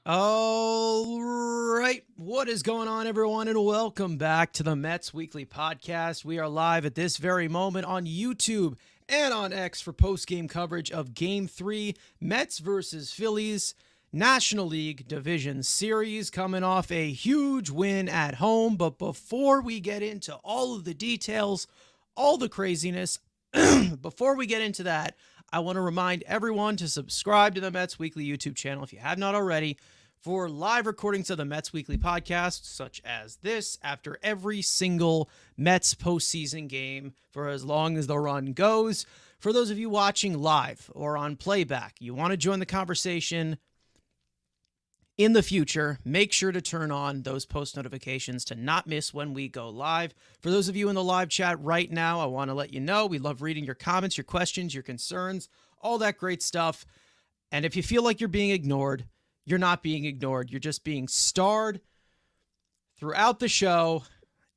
All right. What is going on, everyone? And welcome back to the Mets Weekly Podcast. We are live at this very moment on YouTube and on X for post-game coverage of Game 3, Mets versus Phillies, National League Division Series, coming off a huge win at home. But before we get into all of the details, all the craziness, before we get into that, I want to remind everyone to subscribe to the Mets Weekly YouTube channel if you have not already for live recordings of the Mets Weekly podcast, such as this, after every single Mets postseason game for as long as the run goes. For those of you watching live or on playback, you want to join the conversation in the future, make sure to turn on those post notifications to not miss when we go live. For those of you in the live chat right now, I want to let you know we love reading your comments, your questions, your concerns, all that great stuff. And if you feel like you're being ignored, you're not being ignored. You're just being starred throughout the show.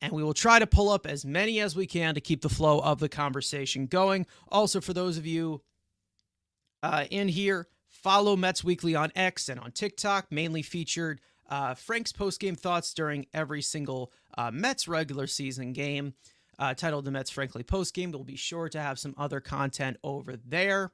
And we will try to pull up as many as we can to keep the flow of the conversation going. Also, for those of you in here, follow Mets Weekly on X and on TikTok, mainly featured Frank's postgame thoughts during every single Mets regular season game, titled the Mets Frankly Postgame. We'll be sure to have some other content over there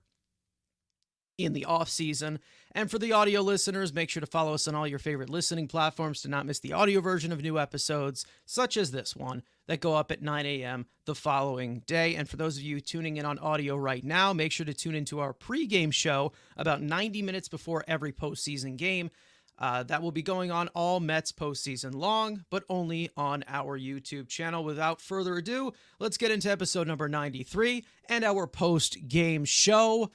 in the off season. And for the audio listeners, make sure to follow us on all your favorite listening platforms to not miss the audio version of new episodes, such as this one, that go up at 9 a.m. the following day. And for those of you tuning in on audio right now, make sure to tune into our pregame show about 90 minutes before every postseason game. That will be going on all Mets postseason long, but only on our YouTube channel. Without further ado, let's get into episode number 93 and our post-game show.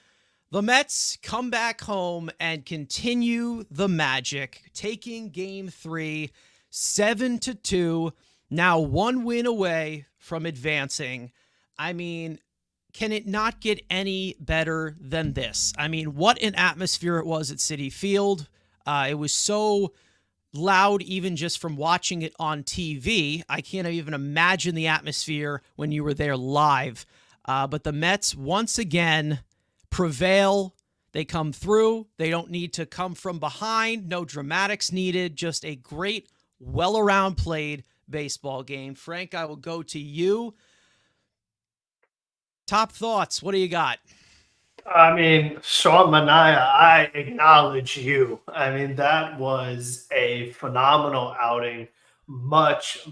The Mets come back home and continue the magic, taking Game 3, 7-2, now one win away from advancing. I mean, can it not get any better than this? I mean, what an atmosphere it was at Citi Field. It was so loud even just from watching it on TV. I can't even imagine the atmosphere when you were there live. But the Mets, once again, prevail. They come through. They don't need to come from behind. No dramatics needed. Just a great, well-around played baseball game. Frank, I will go to you. Top thoughts. What do you got? I mean, Sean Manaea, I acknowledge you. I mean, that was a phenomenal outing. Much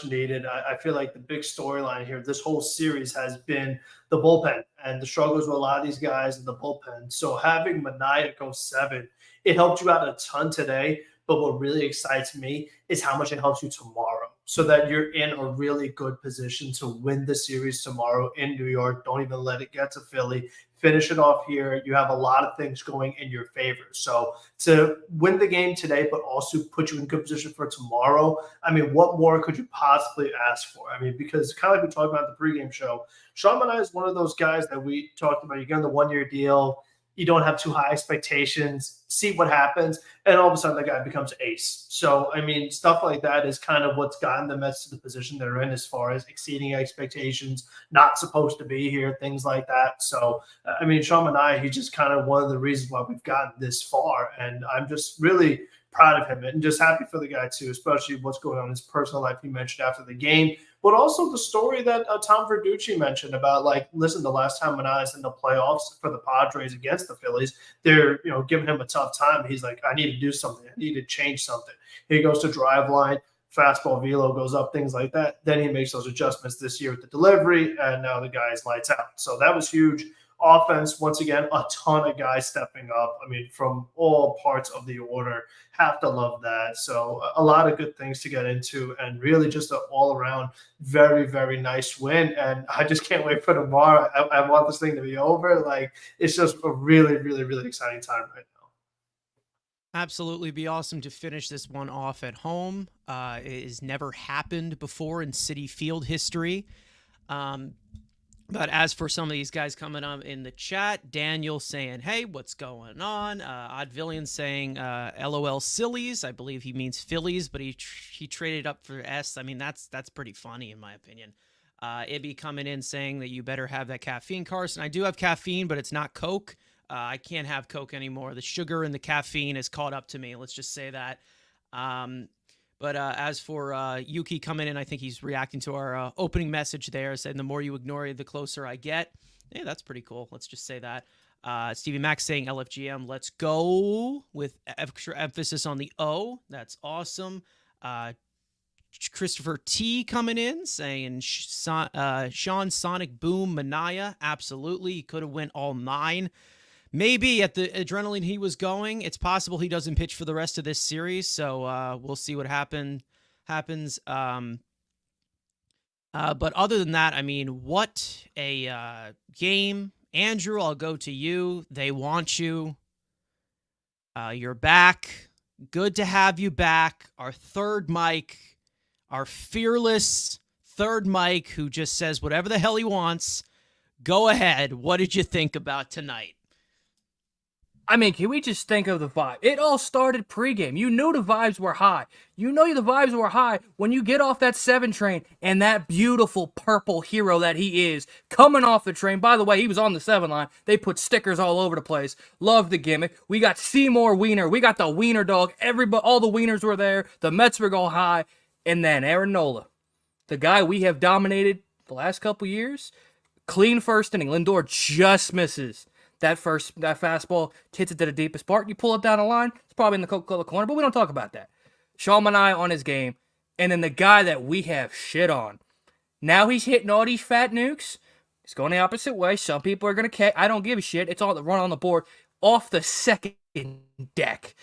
needed. I feel like the big storyline here, this whole series has been the bullpen and the struggles with a lot of these guys in the bullpen. So having Manaea go seven, it helped you out a ton today. But what really excites me is how much it helps you tomorrow so that you're in a really good position to win the series tomorrow in New York. Don't even let it get to Philly. Finish it off here. You have a lot of things going in your favor. So to win the game today, but also put you in good position for tomorrow, I mean, what more could you possibly ask for? I mean, because kind of like we talked about in the pregame show, Sean Manaea is one of those guys that we talked about. You get on the 1 year deal, you don't have too high expectations, see what happens, and all of a sudden the guy becomes ace. So, I mean, stuff like that is kind of what's gotten the Mets to the position they're in as far as exceeding expectations, not supposed to be here, things like that. So, I mean, Sean Manaea, he's just kind of one of the reasons why we've gotten this far, and I'm just really proud of him and just happy for the guy too, especially what's going on in his personal life. He mentioned after the game, but also the story that Tom Verducci mentioned about, like, listen, the last time Manaea's in the playoffs for the Padres against the Phillies, they're giving him a tough time. He's like, I need to do something. I need to change something. He goes to drive line, fastball velo goes up, things like that. Then he makes those adjustments this year with the delivery, and now the guy's lights out. So that was huge. Offense, once again, a ton of guys stepping up. I mean, from all parts of the order. Have to love that. So a lot of good things to get into, and really just an all-around very nice win. And I just can't wait for tomorrow. I want this thing to be over. Like, it's just a really exciting time right now. Absolutely be awesome to finish this one off at home. It has never happened before in Citi Field history. But as for some of these guys coming up in the chat, Daniel saying, hey, what's going on? Oddvillian saying, LOL sillies. I believe he means Phillies, but he traded up for S. I mean, that's pretty funny in my opinion. Ibby coming in saying that you better have that caffeine, Carson. I do have caffeine, but it's not Coke. I can't have Coke anymore. The sugar and the caffeine has caught up to me. Let's just say that. Um, but as for Yuki coming in, I think he's reacting to our opening message there, saying the more you ignore it, the closer I get. Yeah, that's pretty cool. Let's just say that. Stevie Max saying LFGM, let's go, with extra emphasis on the O. That's awesome. Christopher T coming in saying Sean Sonic Boom Manaea. Absolutely. He could have went all 9. Maybe at the adrenaline he was going, it's possible he doesn't pitch for the rest of this series. So we'll see what happens. But other than that, I mean, what a game. Andrew, I'll go to you. They want you. You're back. Good to have you back. Our third mic, our fearless third mic who just says whatever the hell he wants. Go ahead. What did you think about tonight? I mean, can we just think of the vibe? It all started pregame. You knew the vibes were high. You know the vibes were high when you get off that 7 train and that beautiful purple hero that he is coming off the train. By the way, he was on the 7 line. They put stickers all over the place. Love the gimmick. We got Seymour Wiener. We got the Wiener dog. Everybody, all the Wieners were there. The Mets were going high. And then Aaron Nola, the guy we have dominated the last couple years. Clean first inning. Lindor just misses. That fastball hits it to the deepest part. You pull it down the line, it's probably in the Coca-Cola corner, but we don't talk about that. Sean Manaea on his game, and then the guy that we have shit on. Now he's hitting all these fat nukes. He's going the opposite way. Some people are going to catch. I don't give a shit. It's all the run on the board off the second deck.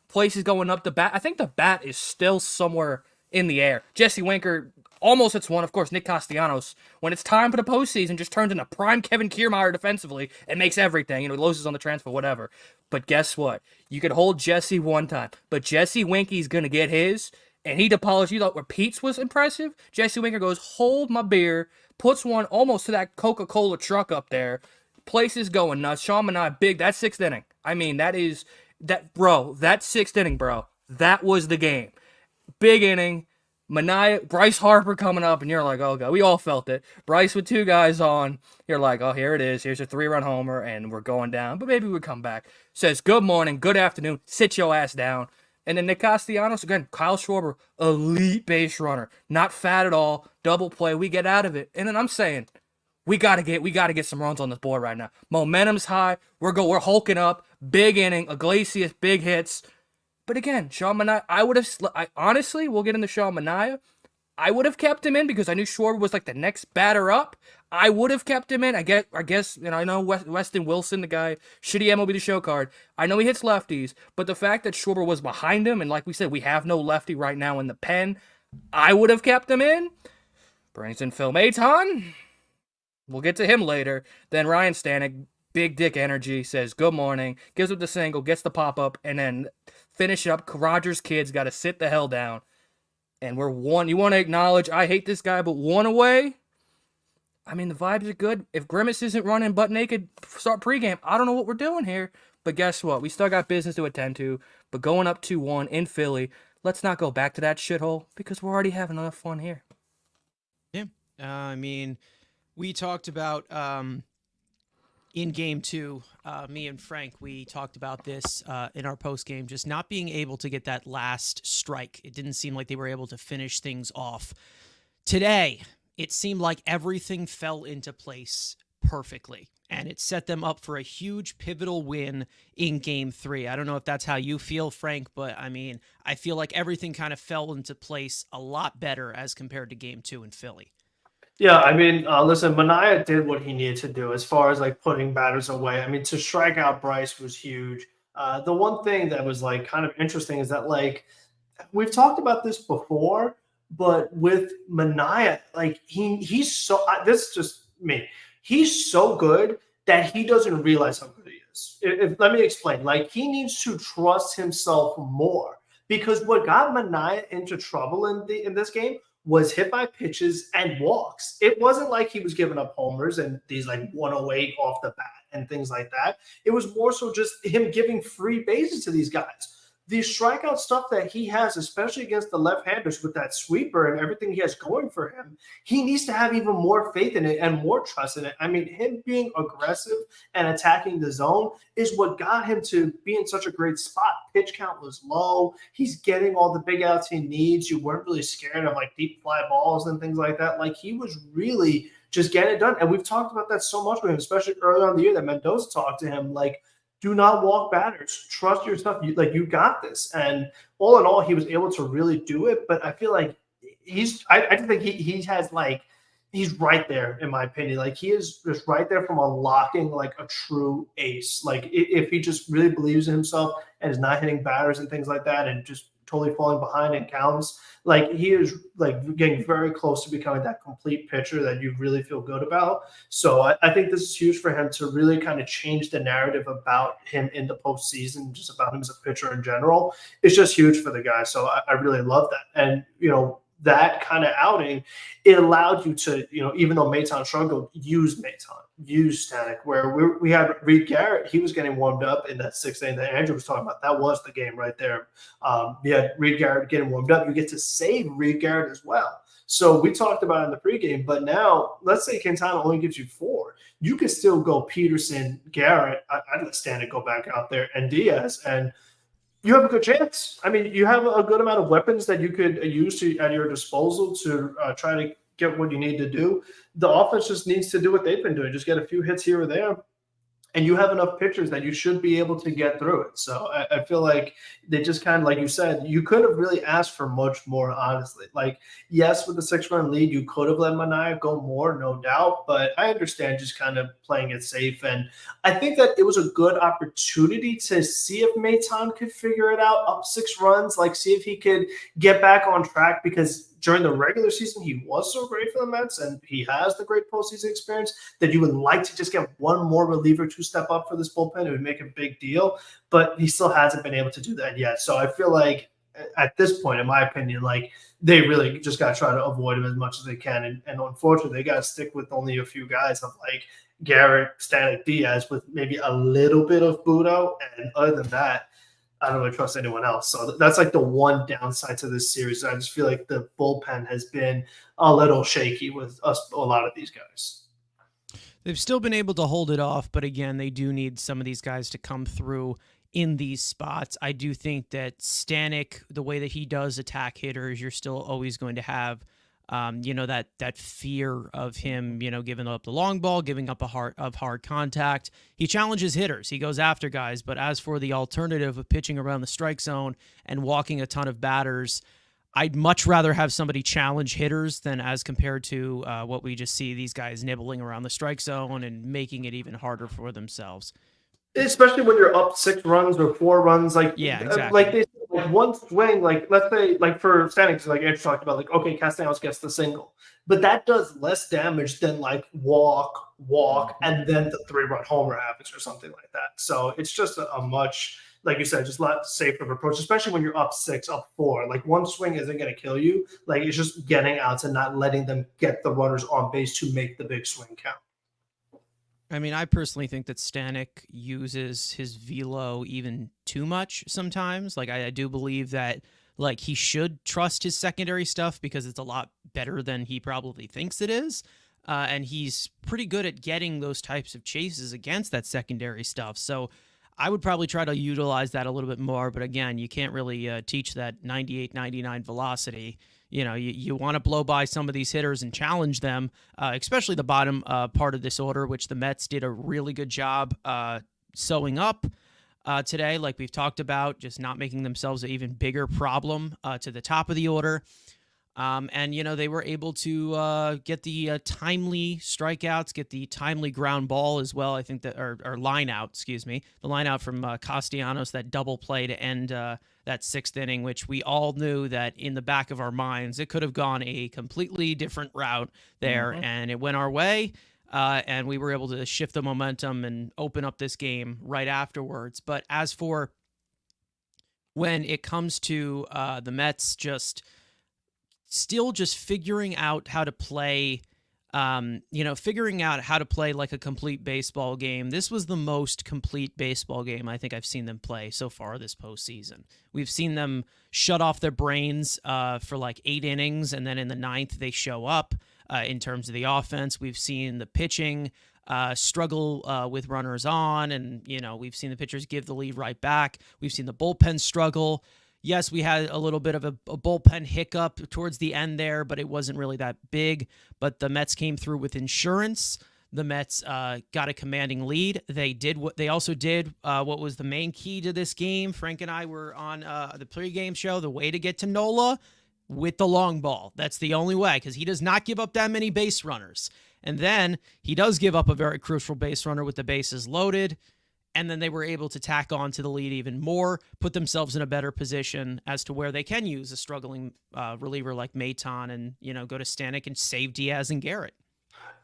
Place is going up the bat. I think the bat is still somewhere in the air. Jesse Winker almost hits one. Of course, Nick Castellanos, when it's time for the postseason, just turns into prime Kevin Kiermaier defensively and makes everything. You know, loses on the transfer, whatever. But guess what? You could hold Jesse one time, but Jesse Winky's going to get his, and he demolished. You thought where Pete's was impressive? Jesse Winker goes, hold my beer, puts one almost to that Coca-Cola truck up there. Place is going nuts. Sean Manaea, big. That 6th inning. I mean, that 6th inning, bro. That was the game. Big inning. Manaea, Bryce Harper coming up, and you're like, oh, God. We all felt it. Bryce with 2 guys on. You're like, oh, here it is. Here's a 3-run homer, and we're going down. But maybe we come back. Says, good morning, good afternoon. Sit your ass down. And then Nick Castellanos, again, Kyle Schwarber, elite base runner. Not fat at all. Double play. We get out of it. And then I'm saying, we gotta get some runs on this board right now. Momentum's high. We're hulking up. Big inning. Iglesias, big hits. But again, Sean Manaea, honestly, we'll get into Sean Manaea. I would have kept him in because I knew Schwarber was like the next batter up. I would have kept him in. I guess, I know Weston Wilson, the guy, shitty MLB The Show card. I know he hits lefties, but the fact that Schwarber was behind him, and like we said, we have no lefty right now in the pen, I would have kept him in. Brings in Phil Maton. We'll get to him later. Then Ryan Stanek, big dick energy, says good morning, gives up the single, gets the pop-up, and then finish up. Rogers kids got to sit the hell down. And we're one. You want to acknowledge, I hate this guy, but 1 away? I mean, the vibes are good. If Grimace isn't running butt naked, start pregame, I don't know what we're doing here. But guess what? We still got business to attend to. But going up 2-1 in Philly, let's not go back to that shithole because we're already having enough fun here. Yeah. I mean, we talked about in game 2, me and Frank, we talked about this in our post game, just not being able to get that last strike. It didn't seem like they were able to finish things off. Today, it seemed like everything fell into place perfectly, and it set them up for a huge pivotal win in game 3. I don't know if that's how you feel, Frank, but I mean, I feel like everything kind of fell into place a lot better as compared to game 2 in Philly. Yeah, I mean, listen, Manaea did what he needed to do as far as like putting batters away. I mean, to strike out Bryce was huge. The one thing that was like kind of interesting is that like we've talked about this before, but with Manaea, like he's so this is just me. He's so good that he doesn't realize how good he is. Let me explain. Like he needs to trust himself more because what got Manaea into trouble in this game was hit by pitches and walks. It wasn't like he was giving up homers and these like 108 off the bat and things like that. It was more so just him giving free bases to these guys. the strikeout stuff that he has, especially against the left-handers with that sweeper and everything he has going for him, he needs to have even more faith in it and more trust in it. I mean, him being aggressive and attacking the zone is what got him to be in such a great spot. Pitch count was low. He's getting all the big outs he needs. You weren't really scared of like deep fly balls and things like that. Like he was really just getting it done. And we've talked about that so much with him, especially early on in the year that Mendoza talked to him like, do not walk batters. Trust your stuff. You got this. And all in all, he was able to really do it. But I feel like I think he has like, he's right there in my opinion. Like he is just right there from unlocking like a true ace. Like if he just really believes in himself and is not hitting batters and things like that and just totally falling behind in counts, like he is like getting very close to becoming that complete pitcher that you really feel good about. So I think this is huge for him to really kind of change the narrative about him in the postseason, just about him as a pitcher in general. It's just huge for the guy. So I really love that. And, that kind of outing, it allowed you to, even though Maton struggled, use Stanek, where we had Reed Garrett. He was getting warmed up in that sixth inning that Andrew was talking about. That was the game right there. You had Reed Garrett getting warmed up. You get to save Reed Garrett as well. So we talked about it in the pregame, but now let's say Quintana only gives you 4. You could still go Peterson, Garrett. I'd let Stanek go back out there, and Diaz, and you have a good chance. I mean, you have a good amount of weapons that you could use at your disposal to try to get what you need to do. The offense just needs to do what they've been doing, just get a few hits here or there. And you have enough pitchers that you should be able to get through it. So I feel like they just kind of, like you said, you could have really asked for much more, honestly. Like, yes, with the 6-run lead, you could have let Manaea go more, no doubt. But I understand just kind of playing it safe. And I think that it was a good opportunity to see if Maton could figure it out, up 6 runs, like see if he could get back on track, because during the regular season, he was so great for the Mets, and he has the great postseason experience that you would like to just get one more reliever to step up for this bullpen. It would make a big deal, but he still hasn't been able to do that yet. So I feel like at this point, in my opinion, like they really just got to try to avoid him as much as they can. And unfortunately, they got to stick with only a few guys of like Garrett, Stanek, Diaz, with maybe a little bit of Budo. And other than that, I don't really trust anyone else. So that's like the one downside to this series. I just feel like the bullpen has been a little shaky with a lot of these guys. They've still been able to hold it off, but again, they do need some of these guys to come through in these spots. I do think that Stanek, the way that he does attack hitters, you're still always going to have that fear of him, giving up the long ball, giving up hard contact. He challenges hitters. He goes after guys. But as for the alternative of pitching around the strike zone and walking a ton of batters, I'd much rather have somebody challenge hitters than as compared to what we just see, these guys nibbling around the strike zone and making it even harder for themselves. Especially when you're up 6 runs or 4 runs, like yeah, exactly. Like they like one swing, like let's say like for Stanek, like Andrew talked about, like okay, Castellanos gets the single, but that does less damage than like walk, and then the 3-run homer happens or something like that. So it's just a much, like you said, just a lot safer of approach, especially when you're up 6, up 4. Like one swing isn't going to kill you. Like it's just getting outs and not letting them get the runners on base to make the big swing count. I mean, I personally think that Stanek uses his velo even too much sometimes. Like, I do believe that, like, he should trust his secondary stuff because it's a lot better than he probably thinks it is. And he's pretty good at getting those types of chases against that secondary stuff. So I would probably try to utilize that a little bit more. But again, you can't really teach that 98, 99 velocity. You want to blow by some of these hitters and challenge them, especially the bottom part of this order, which the Mets did a really good job sewing up today, like we've talked about, just not making themselves an even bigger problem to the top of the order. And they were able to get the timely strikeouts, get the timely ground ball as well. I think that, or line out, the line out from Castellanos, that double play to end that 6th inning, which we all knew that in the back of our minds, it could have gone a completely different route there. Mm-hmm. And it went our way. And we were able to shift the momentum and open up this game right afterwards. But as for when it comes to the Mets still just figuring out how to play figuring out how to play like a complete baseball game. This was the most complete baseball game I think I've seen them play so far this postseason. We've seen them shut off their brains for like 8 innings, and then in the 9th they show up in terms of the offense. We've seen the pitching struggle with runners on, and we've seen the pitchers give the lead right back. We've seen the bullpen struggle. Yes, we had a little bit of a bullpen hiccup towards the end there, but it wasn't really that big. But the Mets came through with insurance. The Mets got a commanding lead. They also did what was the main key to this game. Frank and I were on the pregame show. The way to get to Nola with the long ball. That's the only way, because he does not give up that many base runners. And then he does give up a very crucial base runner with the bases loaded. And then they were able to tack on to the lead even more, put themselves in a better position as to where they can use a struggling reliever like Maton and, go to Stanek and save Diaz and Garrett.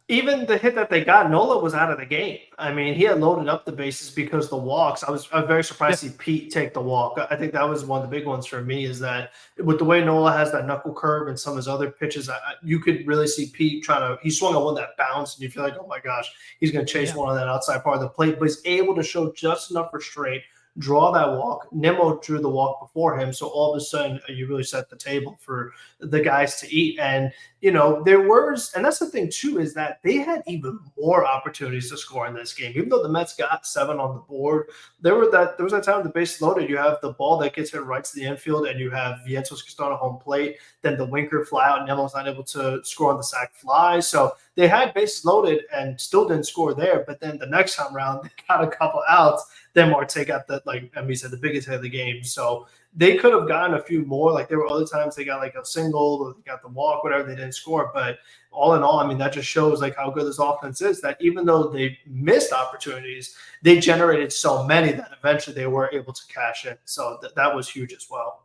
Even the hit that they got, Nola was out of the game. I mean, he had loaded up the bases because the walks. I was very surprised to see Pete take the walk. I think that was one of the big ones for me, is that with the way Nola has that knuckle curve and some of his other pitches, you could really see Pete he swung on one that bounced, and you feel like, oh my gosh, he's going to chase one on that outside part of the plate. But he's able to show just enough restraint, draw that walk. Nimmo drew the walk before him, so all of a sudden you really set the table for the guys to eat. And and that's the thing too, is that they had even more opportunities to score in this game. Even though the Mets got 7 on the board, there was that time the base loaded. You have the ball that gets hit right to the infield, and you have Vientos Castano home plate. Then the Winker fly out, Nimmo's not able to score on the sac fly. So they had bases loaded and still didn't score there. But then the next time around, they got a couple outs. Then Marte got the biggest hit of the game. So they could have gotten a few more. Like, there were other times they got like a single or they got the walk, whatever, they didn't score. But all in all, I mean, that just shows like how good this offense is, that even though they missed opportunities, they generated so many that eventually they were able to cash in. So that was huge as well.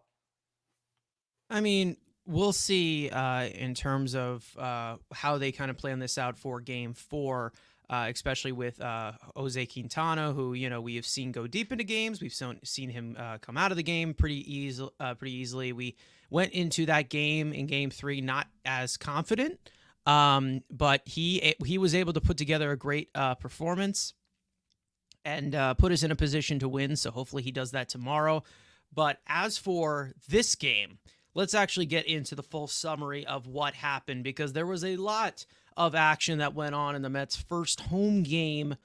I mean, we'll see in terms of how they kind of plan this out for Game 4. Especially with Jose Quintana, who we have seen go deep into games. We've seen him come out of the game pretty easily. We went into that game in Game 3 not as confident, but he was able to put together a great performance and put us in a position to win. So hopefully he does that tomorrow. But as for this game, let's actually get into the full summary of what happened, because there was a lot of action that went on in the Mets' first home game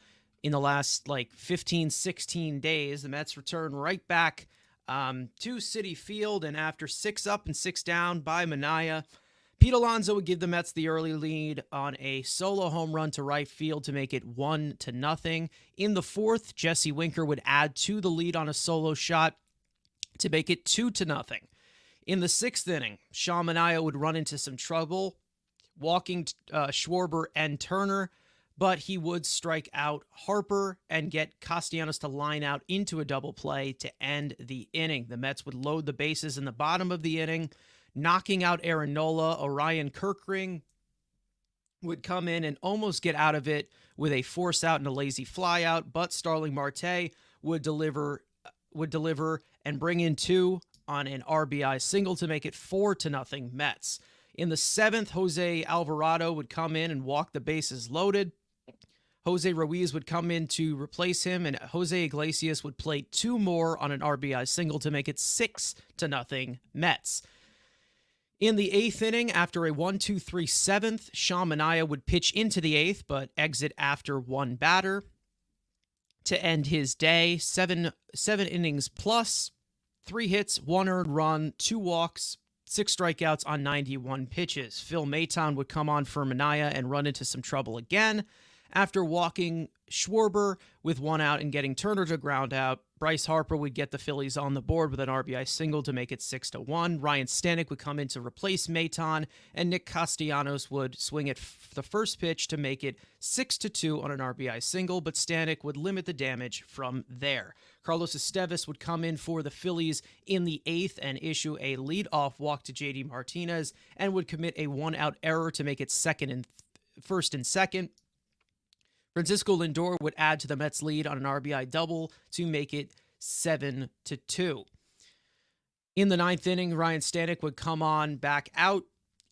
in the last 15, 16 days. The Mets return right back to Citi Field, and after 6 up and 6 down by Manaea, Pete Alonso would give the Mets the early lead on a solo home run to right field to make it 1-0. In the 4th, Jesse Winker would add to the lead on a solo shot to make it 2-0. In the 6th inning, Sean Manaea would run into some trouble walking Schwarber and Turner, but he would strike out Harper and get Castellanos to line out into a double play to end the inning. The Mets would load the bases in the bottom of the inning, knocking out Aaron Nola. Orion Kirkring would come in and almost get out of it with a force out and a lazy fly out, but Starling Marte would deliver and bring in 2 on an RBI single to make it 4-0 Mets. In the 7th, Jose Alvarado would come in and walk the bases loaded. Jose Ruiz would come in to replace him, and Jose Iglesias would play 2 more on an RBI single to make it 6-0 Mets. In the 8th inning, after a 1-2-3 7th, Sean Manaea would pitch into the 8th, but exit after 1 batter to end his day. 7 innings plus, 3 hits, 1 earned run, 2 walks, 6 strikeouts on 91 pitches. Phil Maton would come on for Manaea and run into some trouble again. After walking Schwarber with 1 out and getting Turner to ground out, Bryce Harper would get the Phillies on the board with an RBI single to make it 6-1. Ryan Stanek would come in to replace Maton, and Nick Castellanos would swing at the first pitch to make it 6-2 on an RBI single, but Stanek would limit the damage from there. Carlos Esteves would come in for the Phillies in the 8th and issue a leadoff walk to JD Martinez and would commit a 1-out error to make it first and second. Francisco Lindor would add to the Mets' lead on an RBI double to make it 7-2. In the 9th inning, Ryan Stanek would come on back out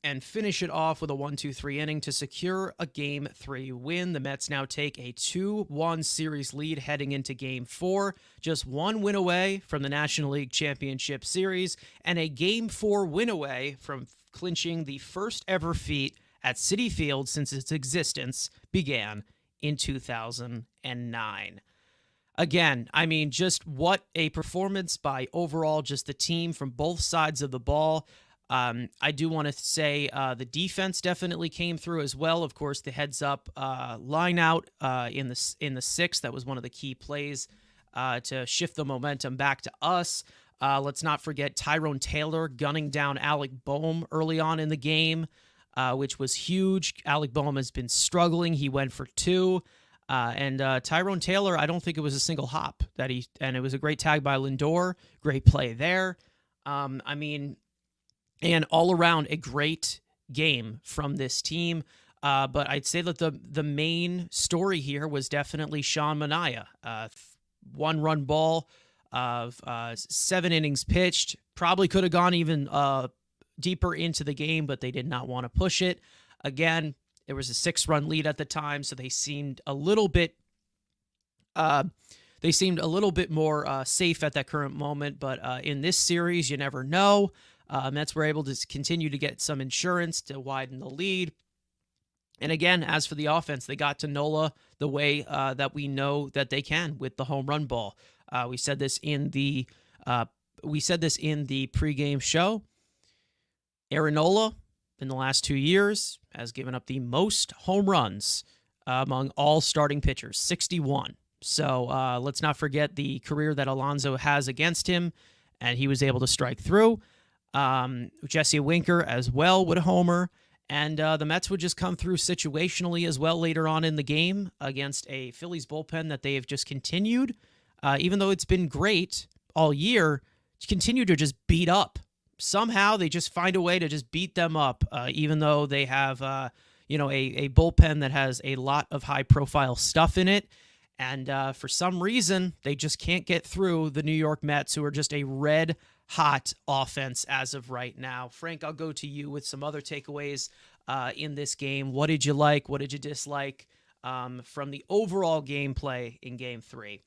and finish it off with a 1-2-3 inning to secure a Game 3 win. The Mets now take a 2-1 series lead heading into Game 4, just one win away from the National League Championship Series, and a Game 4 win away from clinching the first ever feat at Citi Field since its existence began in 2009. Again, I mean, just what a performance by overall just the team from both sides of the ball. I do want to say the defense definitely came through as well. Of course, the heads-up line out in the sixth, that was one of the key plays to shift the momentum back to us. Let's not forget Tyrone Taylor gunning down Alec Boehm early on in the game, which was huge. Alec Boehm has been struggling. He went for 2. And Tyrone Taylor, I don't think it was a single hop and it was a great tag by Lindor. Great play there. I mean, and all around a great game from this team. But I'd say that the main story here was definitely Sean Manaea. 1-run ball of 7 innings pitched. Probably could have gone even deeper into the game, but they did not want to push it. Again, there was a 6-run lead at the time, so they seemed a little bit more safe at that current moment. But in this series, you never know. Mets were able to continue to get some insurance to widen the lead. And again, as for the offense, they got to Nola the way that we know that they can with the home run ball. We said this in the pregame show. Aaron Nola, in the last 2 years, has given up the most home runs among all starting pitchers, 61. So let's not forget the career that Alonso has against him, and he was able to strike through. Jesse Winker as well would homer, and the Mets would just come through situationally as well later on in the game against a Phillies bullpen that they have just continued, even though it's been great all year, to continue to just beat up. Somehow they just find a way to just beat them up, even though they have a bullpen that has a lot of high-profile stuff in it. And for some reason, they just can't get through the New York Mets, who are just a red-hot offense as of right now. Frank, I'll go to you with some other takeaways in this game. What did you like? What did you dislike from the overall gameplay in Game 3?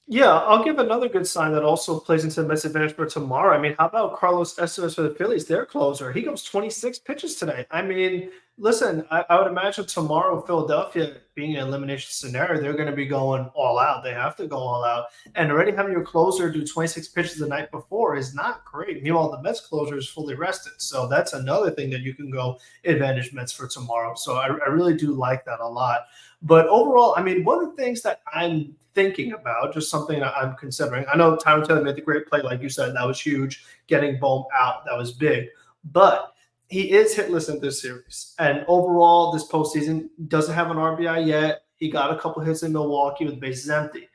Yeah, I'll give another good sign that also plays into the Mets' advantage for tomorrow. I mean, how about Carlos Estevez for the Phillies, their closer? He goes 26 pitches today. I mean, listen, I would imagine tomorrow, Philadelphia, being an elimination scenario, they're going to be going all out. They have to go all out. And already having your closer do 26 pitches the night before is not great. Meanwhile, the Mets closer is fully rested. So that's another thing that you can go advantage Mets for tomorrow. So I really do like that a lot. But overall, I mean, one of the things that I'm thinking about, just something that I'm considering. I know Tyrone Taylor made the great play, like you said, that was huge. Getting Boehm out, that was big. But he is hitless in this series. And overall, this postseason doesn't have an RBI yet. He got a couple hits in Milwaukee with bases empty.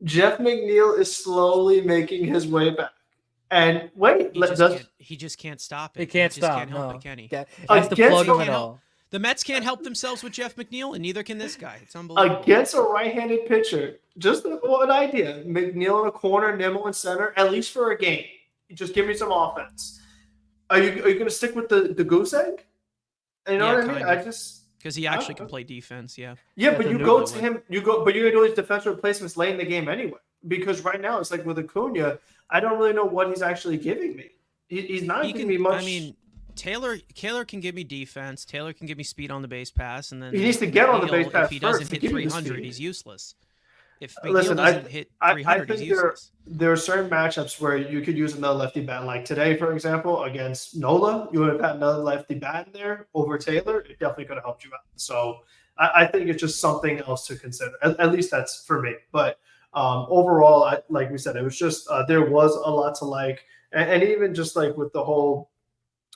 Jeff McNeil is slowly making his way back. And wait, he just can't stop it. He can't stop. Can't help it, can he? Has to plug him in all. The Mets can't help themselves with Jeff McNeil, and neither can this guy. It's unbelievable. Against a right-handed pitcher, just an idea. McNeil in a corner, Nimmo in center, at least for a game. Just give me some offense. Are you going to stick with the goose egg? You know what I mean? Because he actually can play defense, yeah. Yeah, but you go to him, but you're going to do his defensive replacements late in the game anyway. Because right now, it's like with Acuna, I don't really know what he's actually giving me. He's not giving me much. I mean, Taylor can give me defense. Taylor can give me speed on the base pass, and then he needs to get on the base pass. If he doesn't hit 300, he's useless. If McNeil doesn't hit 300, he's useless. There are certain matchups where you could use another lefty bat. Like today, for example, against Nola, you would have had another lefty bat in there over Taylor. It definitely could have helped you out. So I think it's just something else to consider. At least that's for me. But overall, like we said, it was just there was a lot to like. And even just like with the whole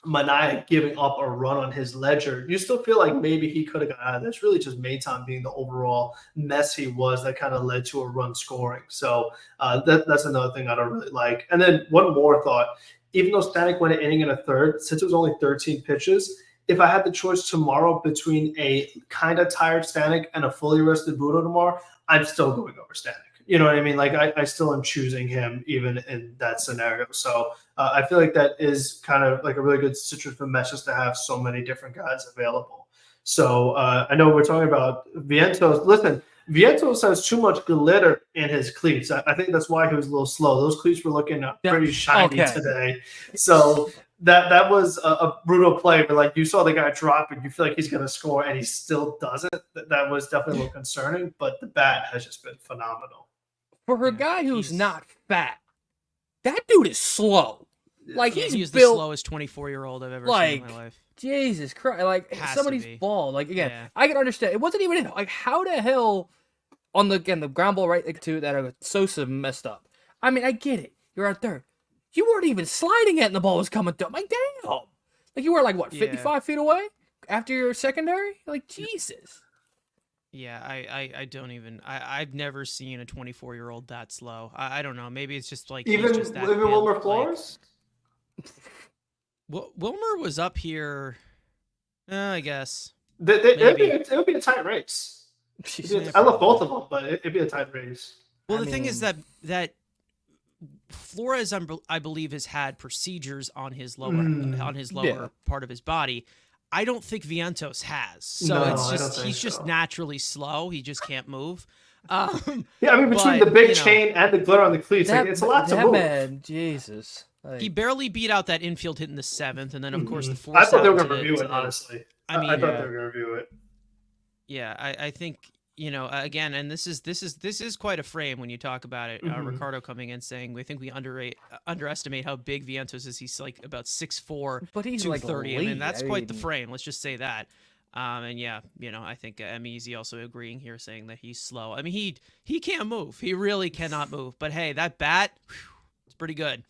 Manaea giving up a run on his ledger, you still feel like maybe he could have got out of this. Really just Maton being the overall mess he was that kind of led to a run scoring. So that's another thing I don't really like. And then one more thought. Even though Stanek went an inning and a third, since it was only 13 pitches, if I had the choice tomorrow between a kind of tired Stanek and a fully rested Budo tomorrow, I'm still going over Stanek. You know what I mean? Like I still am choosing him even in that scenario. So I feel like that is kind of like a really good situation for Mets just to have so many different guys available. So I know we're talking about Vientos. Listen, Vientos has too much glitter in his cleats. I think that's why he was a little slow. Those cleats were looking pretty shiny today. So that was a brutal play, but like you saw the guy drop and you feel like he's going to score and he still doesn't. That was definitely a little concerning, but the bat has just been phenomenal. For a guy who's not fat, that dude is slow. Like he's built, the slowest 24-year-old I've ever seen in my life. Jesus Christ! Like somebody's ball. Like again, I can understand. It wasn't even like how the hell on the ground ball right to that Sosa messed up. I mean, I get it. You're on third. You weren't even sliding it, and the ball was coming through. I'm like, damn. Like you were like what, 55 feet away after your secondary? Like Jesus. Yeah, I don't even. I've never seen a 24-year-old that slow. I don't know. Maybe it's just like even just that Wilmer Flores. Wilmer was up here. I guess it would be a tight race. I love both of them, but it'd be a tight race. Well, the thing is that Flores, I believe, has had procedures on his lower part of his body. I don't think Vientos has. So he's just naturally slow. He just can't move. Yeah, I mean, between the big chain and the glitter on the cleats, it's a lot to move. Man, Jesus. He barely beat out that infield hit in the 7th, and then of course the 4th. I thought they were going to review it, honestly. I thought they were going to review it. Yeah, I think again, and this is quite a frame when you talk about it. Ricardo coming in saying we think we underestimate how big Vientos is. He's like about 6'4", but he's 230. I mean, that's quite the frame. Let's just say that. And yeah, I think Amizi also agreeing here, saying that he's slow. I mean, he can't move. He really cannot move. But hey, that bat, it's pretty good.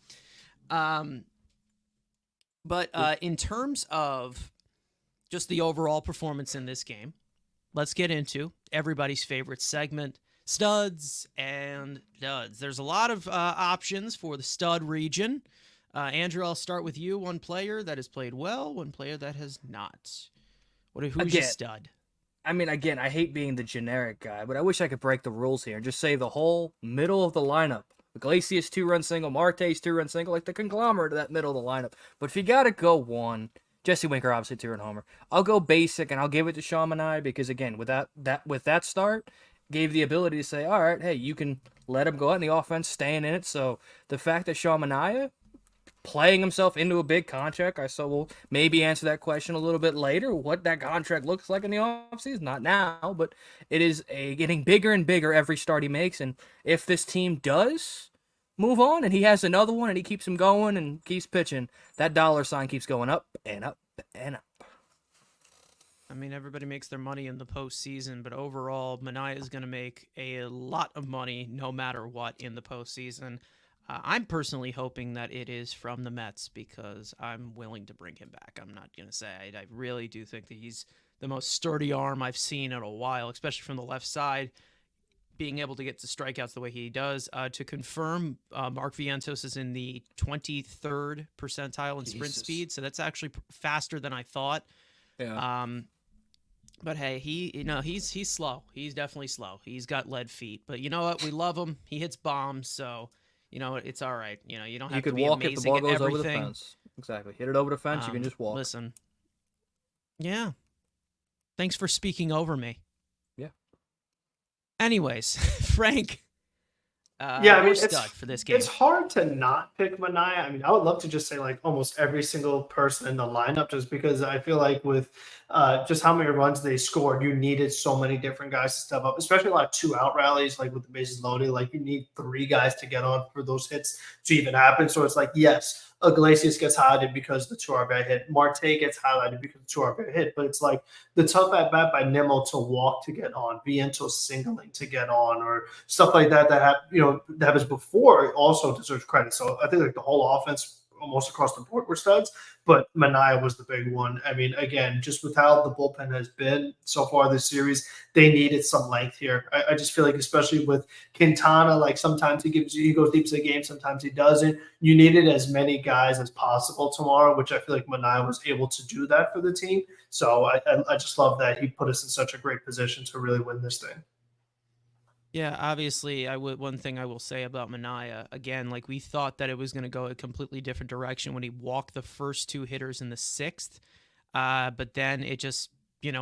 But in terms of just the overall performance in this game, let's get into everybody's favorite segment, studs and duds. There's a lot of options for the stud region. Andrew, I'll start with you. One player that has played well, one player that has not. Who's your stud? I mean, again, I hate being the generic guy, but I wish I could break the rules here and just say the whole middle of the lineup. Iglesias 2-run single, Marte's 2-run single, like the conglomerate of that middle of the lineup. But if you got to go one, Jesse Winker, obviously 2-run homer. I'll go basic, and I'll give it to Sean Manaea because, again, with that start, gave the ability to say, all right, hey, you can let him go out in the offense, staying in it. So the fact that Sean Manaea playing himself into a big contract, we'll maybe answer that question a little bit later, what that contract looks like in the offseason. Not now, but it is getting bigger and bigger every start he makes. And if this team does move on and he has another one and he keeps him going and keeps pitching, that dollar sign keeps going up and up and up. I mean, everybody makes their money in the postseason, but overall, Manaea is going to make a lot of money no matter what in the postseason. I'm personally hoping that it is from the Mets because I'm willing to bring him back. I'm not going to say I really do think that he's the most sturdy arm I've seen in a while, especially from the left side, being able to get to strikeouts the way he does. To confirm, Mark Vientos is in the 23rd percentile in sprint speed, so that's actually faster than I thought. Yeah. But hey, he's slow. He's definitely slow. He's got lead feet, but you know what? We love him. He hits bombs, so it's all right. You don't have to be amazing if the ball goes at everything. Over the fence. Exactly. Hit it over the fence. You can just walk. Listen. Yeah. Thanks for speaking over me. Yeah. Anyways, Frank. I mean, stud for this game. It's hard to not pick Manaea. I mean, I would love to just say like almost every single person in the lineup, just because I feel like with just how many runs they scored, you needed so many different guys to step up, especially a lot of 2-out rallies, like with the bases loaded. Like you need 3 guys to get on for those hits to even happen. So it's like, yes, Iglesias gets highlighted because the 2 RBI hit. Marte gets highlighted because the 2 RBI hit. But it's like the tough at bat by Nimmo to walk to get on, Vientos singling to get on, or stuff like that that happens before also deserves credit. So I think like the whole offense almost across the board were studs, but Manaea was the big one. I mean, again, just with how the bullpen has been so far this series, they needed some length here. I just feel like, especially with Quintana, like sometimes he goes deep to the game, sometimes he doesn't. You needed as many guys as possible tomorrow, which I feel like Manaea was able to do that for the team. So I just love that he put us in such a great position to really win this thing. Yeah, obviously, one thing I will say about Manaea, again, like we thought that it was going to go a completely different direction when he walked the first two hitters in the sixth, but then it just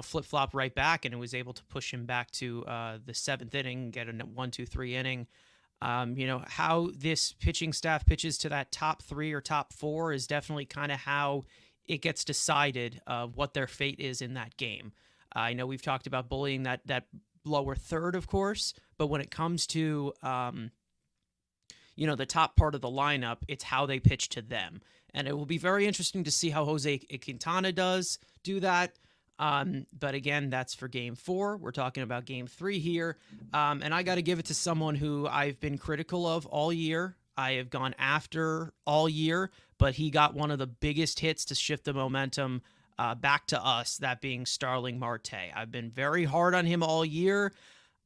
flip flop right back, and it was able to push him back to the seventh inning, get a 1-2-3 inning. How this pitching staff pitches to that top three or top four is definitely kind of how it gets decided what their fate is in that game. I know we've talked about bullying that lower third, of course, but when it comes to the top part of the lineup, it's how they pitch to them, and it will be very interesting to see how Jose Quintana does do that. But again, that's for game 4. We're talking about game 3 here, and I got to give it to someone who I've been critical of all year. I have gone after all year, but he got one of the biggest hits to shift the momentum back to us, that being Starling Marte. I've been very hard on him all year.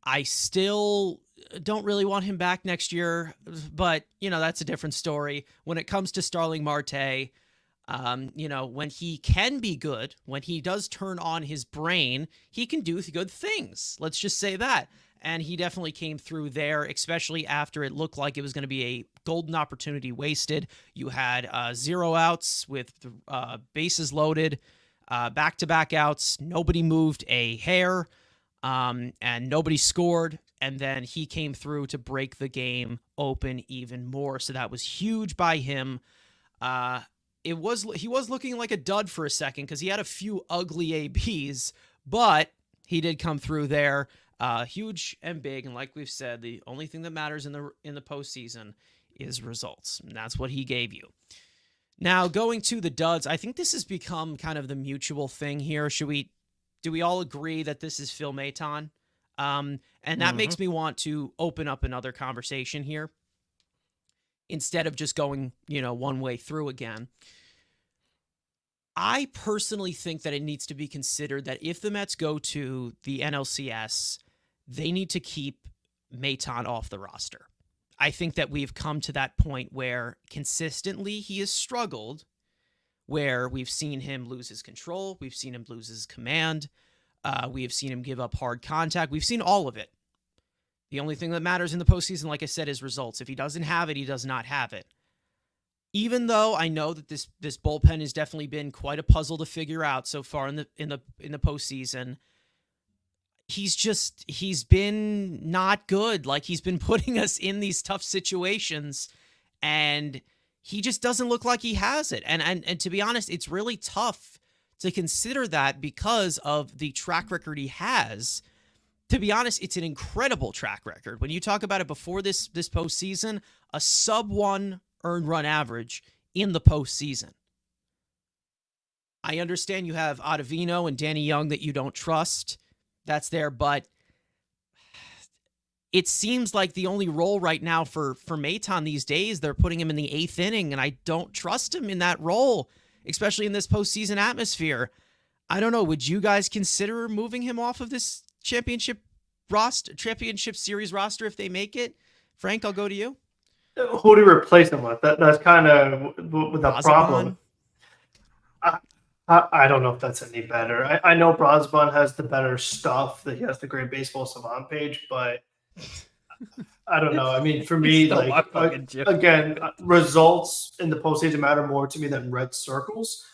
I still don't really want him back next year, but, that's a different story. When it comes to Starling Marte, when he can be good, when he does turn on his brain, he can do good things. Let's just say that. And he definitely came through there, especially after it looked like it was going to be a golden opportunity wasted. You had 0 outs with bases loaded, back-to-back outs. Nobody moved a hair, and nobody scored. And then he came through to break the game open even more. So that was huge by him. He was looking like a dud for a second because he had a few ugly ABs, but he did come through there. Huge and big, and like we've said, the only thing that matters in the postseason is results, and that's what he gave you. Now, going to the duds, I think this has become kind of the mutual thing here. Do we all agree that this is Phil Maton? And that makes me want to open up another conversation here instead of just going, one way through again. I personally think that it needs to be considered that if the Mets go to the NLCS, they need to keep Maton off the roster. I think that we've come to that point where consistently he has struggled, where we've seen him lose his control, we've seen him lose his command, we have seen him give up hard contact, we've seen all of it. The only thing that matters in the postseason, like I said, is results. If he doesn't have it, he does not have it. Even though I know that this bullpen has definitely been quite a puzzle to figure out so far in the postseason, he's been not good. Like, he's been putting us in these tough situations, and he just doesn't look like he has it. And to be honest, it's really tough to consider that because of the track record he has. To be honest, it's an incredible track record. When you talk about it before this postseason, a sub-1 earned run average in the postseason. I understand you have Ottavino and Danny Young that you don't trust. That's there, but it seems like the only role right now for Maton these days, they're putting him in the 8th inning, and I don't trust him in that role, especially in this postseason atmosphere. I don't know. Would you guys consider moving him off of this championship series roster if they make it? Frank, I'll go to you. Who do you replace him with? That's kind of the problem. I don't know if that's any better. I know Brosban has the better stuff, that he has the great baseball savant page, but I don't know. I mean, for me, again, results in the postseason matter more to me than red circles.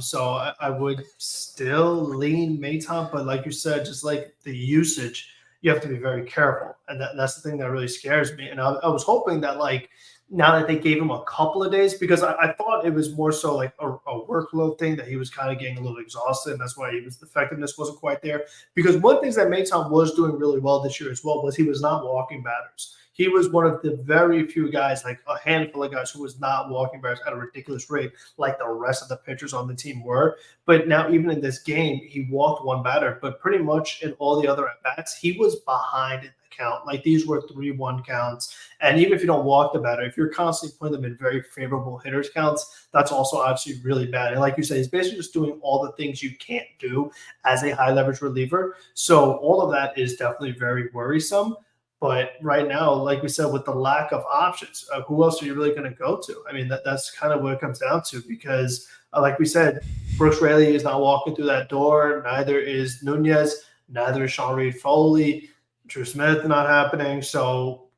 So I would still lean Maton, but like you said, just like the usage, you have to be very careful. And that's the thing that really scares me. And I was hoping that, like, now that they gave him a couple of days, because I thought it was more so like a workload thing, that he was kind of getting a little exhausted, and that's why the effectiveness wasn't quite there. Because one thing that Maton was doing really well this year as well was he was not walking batters. He was one of the very few guys, like a handful of guys, who was not walking batters at a ridiculous rate like the rest of the pitchers on the team were. But now, even in this game, he walked one batter, but pretty much in all the other at-bats, he was behind in the count. Like, these were 3-1 counts. And even if you don't walk the batter, if you're constantly putting them in very favorable hitters counts, that's also obviously really bad. And like you said, he's basically just doing all the things you can't do as a high leverage reliever. So all of that is definitely very worrisome. But right now, like we said, with the lack of options, who else are you really going to go to? I mean, that's kind of what it comes down to, because like we said, Brooks Raley is not walking through that door. Neither is Nunez. Neither is Sean Reed Foley. Drew Smith not happening. So,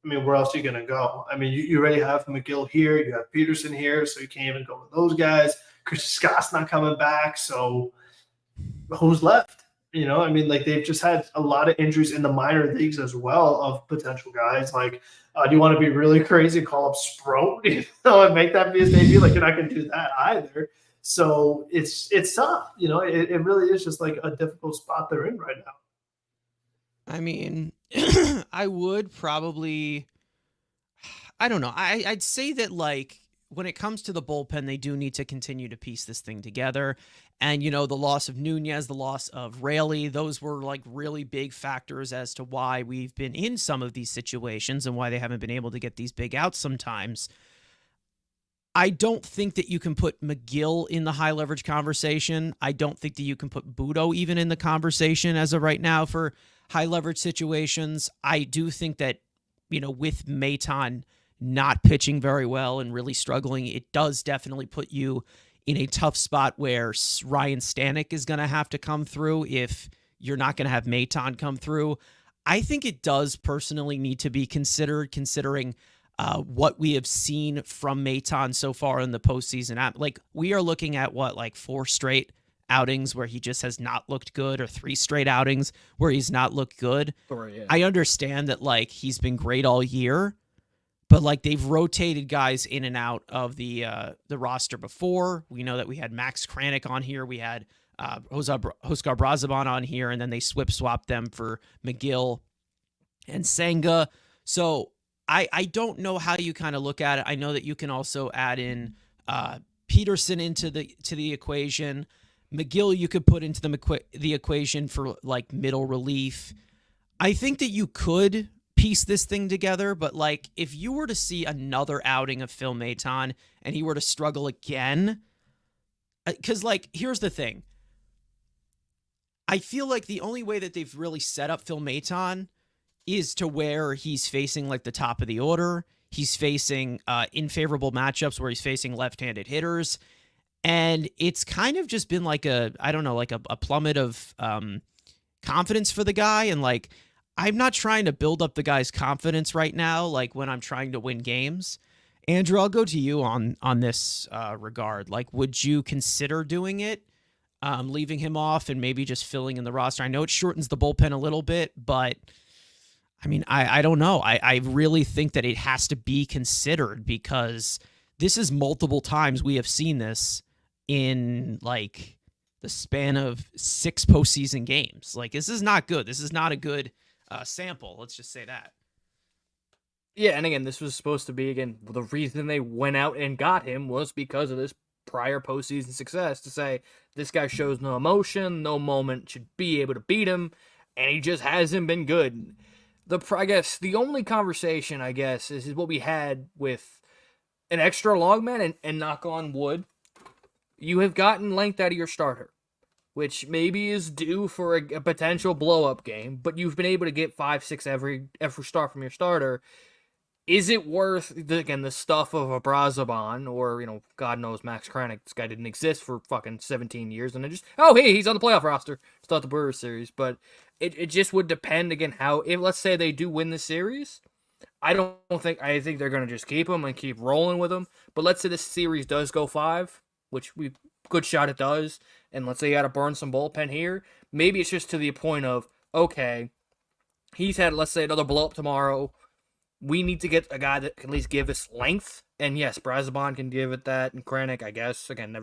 I mean, where else are you going to go? I mean, you already have McGill here. You have Peterson here. So you can't even go with those guys. Chris Scott's not coming back. So who's left? You know, I mean, like they've just had a lot of injuries in the minor leagues as well of potential guys. Like, do you want to be really crazy, call up Sproat, you know, and make that be his debut? Like, you're not going to do that either. So it's tough. You know, it really is just like a difficult spot they're in right now. I mean, I would probably, I don't know. I'd say that, like, when it comes to the bullpen, they do need to continue to piece this thing together. And, you know, the loss of Nunez, the loss of Raley, those were like really big factors as to why we've been in some of these situations and why they haven't been able to get these big outs sometimes. I don't think that you can put McGill in the high leverage conversation. I don't think that you can put Budo even in the conversation as of right now for high leverage situations. I do think that, you know, with Maton not pitching very well and really struggling, it does definitely put you in a tough spot where Ryan Stanek is going to have to come through if you're not going to have Maton come through. I think it does personally need to be considered, considering what we have seen from Maton so far in the postseason. Like, we are looking at what, like 4 straight outings where he just has not looked good, or 3 straight outings where he's not looked good. Yeah. I understand that, like, he's been great all year, but like they've rotated guys in and out of the roster before. We know that we had Max Kranick on here, we had Huskar Brazaban on here, and then they swapped them for McGill and Senga. So I don't know how you kind of look at it. I know that you can also add in Peterson into the equation. McGill you could put into the equation for like middle relief. I think that you could piece this thing together, but like if you were to see another outing of Phil Maton and he were to struggle again, because like here's the thing. I feel like the only way that they've really set up Phil Maton is to where he's facing like the top of the order. He's facing unfavorable matchups where he's facing left-handed hitters. And it's kind of just been like a plummet of confidence for the guy. And like, I'm not trying to build up the guy's confidence right now, like when I'm trying to win games. Andrew, I'll go to you on this regard. Like, would you consider doing it? Leaving him off and maybe just filling in the roster? I know it shortens the bullpen a little bit, but I mean, I don't know. I really think that it has to be considered, because this is multiple times we have seen this in like the span of 6 postseason games. Like, this is not good. This is not a good sample. Let's just say that. Yeah, and again, this was supposed to be, again, the reason they went out and got him was because of this prior postseason success, to say this guy shows no emotion, no moment should be able to beat him, and he just hasn't been good. I guess the only conversation, I guess, is what we had with an extra longman, and knock on wood, you have gotten length out of your starter, which maybe is due for a potential blow-up game, but you've been able to get 5-6 every start from your starter. Is it worth, again, the stuff of a Brazaban, or, you know, God knows Max Kranick, this guy didn't exist for fucking 17 years, and then just, oh, hey, he's on the playoff roster, start the Brewers series, but it just would depend, again, if let's say they do win the series, I think they're going to just keep him and keep rolling with him, but let's say this series does go 5, which good shot it does, and let's say you got to burn some bullpen here, maybe it's just to the point of, okay, he's had, let's say, another blow-up tomorrow, we need to get a guy that can at least give us length. And yes, Brazaban can give it that, and Kranick, I guess. Again,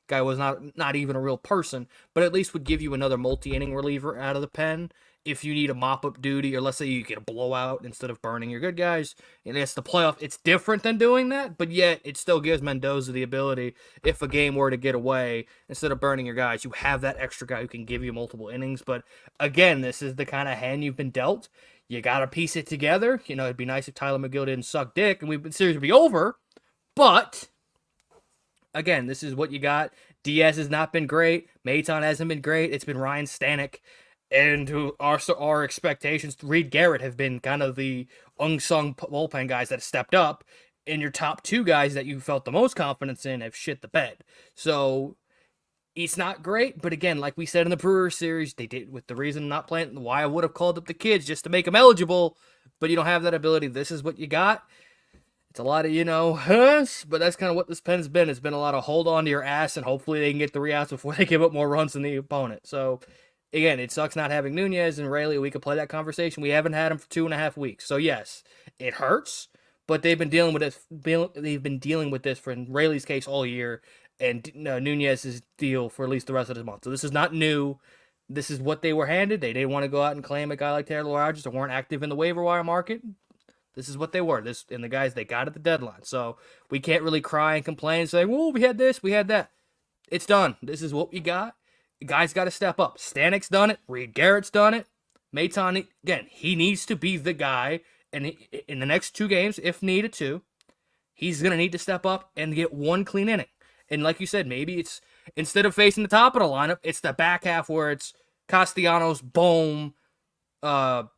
guy was not even a real person, but at least would give you another multi-inning reliever out of the pen if you need a mop-up duty, or let's say you get a blowout instead of burning your good guys. And it's the playoff. It's different than doing that, but yet it still gives Mendoza the ability, if a game were to get away, instead of burning your guys, you have that extra guy who can give you multiple innings. But again, this is the kind of hand you've been dealt. You got to piece it together. You know, it'd be nice if Tyler McGill didn't suck dick and the series would be over. But, again, this is what you got. Diaz has not been great. Maton hasn't been great. It's been Ryan Stanek. And who our expectations, Reed Garrett, have been kind of the unsung bullpen guys that have stepped up. And your top 2 guys that you felt the most confidence in have shit the bed. So, It's not great, but again, like we said in the Brewers series, they did with the reason not playing, why I would have called up the kids just to make them eligible, but you don't have that ability. This is what you got. It's a lot of, but that's kind of what this pen's been. It's been a lot of hold on to your ass, and hopefully they can get 3 outs before they give up more runs than the opponent. So, again, it sucks not having Nunez and Rayleigh. We could play that conversation. We haven't had him for 2.5 weeks. So, yes, it hurts, but they've been dealing with this. They've been dealing with this for, in Rayleigh's case, all year, and Nunez's deal for at least the rest of this month. So this is not new. This is what they were handed. They didn't want to go out and claim a guy like Taylor Rogers that weren't active in the waiver wire market. This is what they were. And the guys they got at the deadline. So we can't really cry and complain and say, "Well, we had this, we had that." It's done. This is what we got. The guys got to step up. Stanek's done it. Reed Garrett's done it. Maton, again, he needs to be the guy. And in the next 2 games, if needed to, he's going to need to step up and get 1 clean inning. And like you said, maybe it's instead of facing the top of the lineup, it's the back half where it's Castellanos, Bohm, Real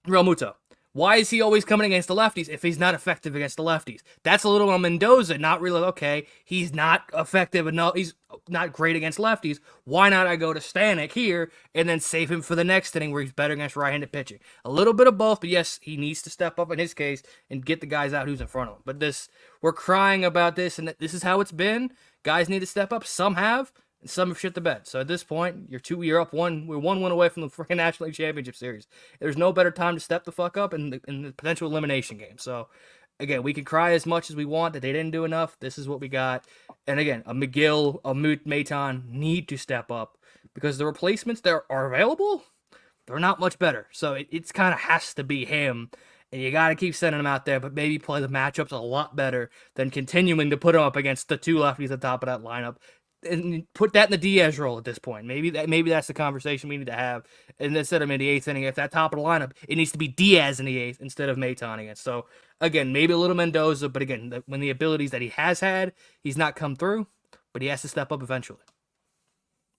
Muto. Why is he always coming against the lefties if he's not effective against the lefties? That's a little on Mendoza, not really, okay, he's not effective enough, he's not great against lefties. Why not I go to Stanek here and then save him for the next inning where he's better against right-handed pitching? A little bit of both, but yes, he needs to step up in his case and get the guys out who's in front of him. But we're crying about this, and this is how it's been. Guys need to step up. Some have, and some have shit the bed. So at this point, you're up one. We're 1 win away from the freaking National League Championship Series. There's no better time to step the fuck up in the potential elimination game. So again, we can cry as much as we want that they didn't do enough. This is what we got. And again, a McGill, a Maton need to step up because the replacements that are available, they're not much better. So it's kind of has to be him. And you got to keep sending him out there, but maybe play the matchups a lot better than continuing to put him up against the 2 lefties at the top of that lineup. And put that in the Diaz role at this point. Maybe that's the conversation we need to have. And instead of in the 8th inning, if that top of the lineup, it needs to be Diaz in the 8th instead of Maton again. So again, maybe a little Mendoza, but again, when the abilities that he has had, he's not come through, but he has to step up eventually.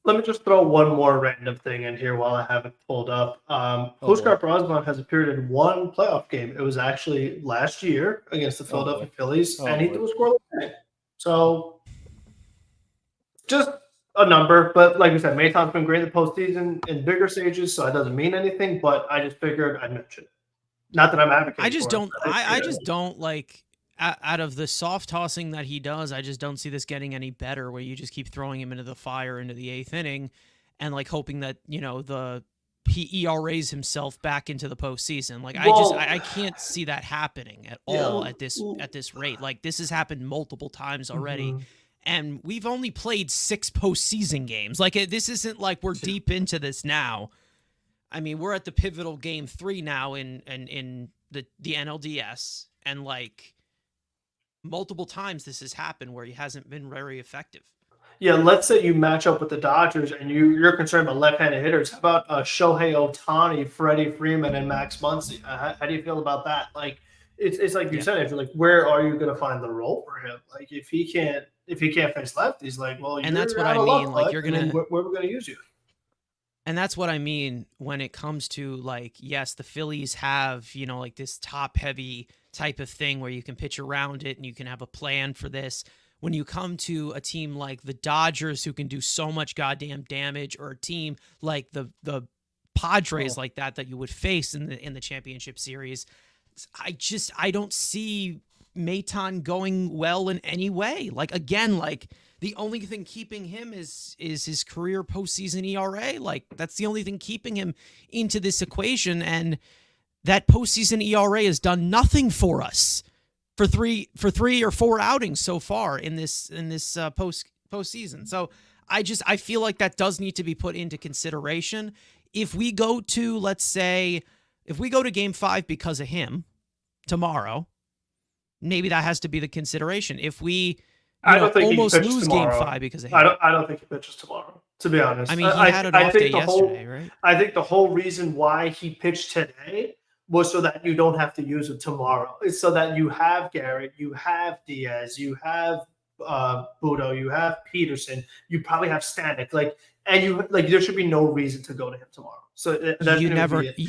Let me just throw one more random thing in here while I have it pulled up. Huascar Brosman has appeared in 1 playoff game. It was actually last year against the Philadelphia Phillies, and he threw a scoreless inning. So just a number, but like we said, Maton's been great in the postseason in bigger stages, so it doesn't mean anything. But I just figured I'd mention it. Not that I'm advocating. I just don't like. Out of the soft tossing that he does, I just don't see this getting any better. Where you just keep throwing him into the fire into the 8th inning, and like hoping that he ERAs himself back into the postseason. Like I can't see that happening at all at this rate. Like this has happened multiple times already. Mm-hmm. And we've only played 6 postseason games. Like this isn't like we're deep into this now. I mean, we're at the pivotal game 3 now in the NLDS, and like multiple times this has happened where he hasn't been very effective. Yeah, let's say you match up with the Dodgers and you're concerned about left-handed hitters. How about Shohei Ohtani, Freddie Freeman, and Max Muncy? How do you feel about that? Like it's like you said, if you're like, where are you going to find the role for him? Like if he can't face lefties, like, well, and that's what I mean. Like you're gonna where we're going to use you. And that's what I mean when it comes to, like, yes, the Phillies have, like this top-heavy type of thing where you can pitch around it and you can have a plan for this. When you come to a team like the Dodgers who can do so much goddamn damage, or a team like the Padres like that you would face in the championship series, I don't see Maton going well in any way. Like, again, like, the only thing keeping him is his career postseason ERA. Like, that's the only thing keeping him into this equation. And that postseason ERA has done nothing for us for three or 4 outings so far in this postseason. So I feel like that does need to be put into consideration. If we go to, let's say, Game 5 because of him tomorrow, maybe that has to be the consideration. If we almost lose tomorrow. Game 5 because of him. I don't think he pitches tomorrow, to be honest. I mean, he had an off day yesterday, right? I think the whole reason why he pitched today was so that you don't have to use him tomorrow. It's so that you have Garrett, you have Diaz, you have Budo, you have Peterson, you probably have Stanek, there should be no reason to go to him tomorrow. So you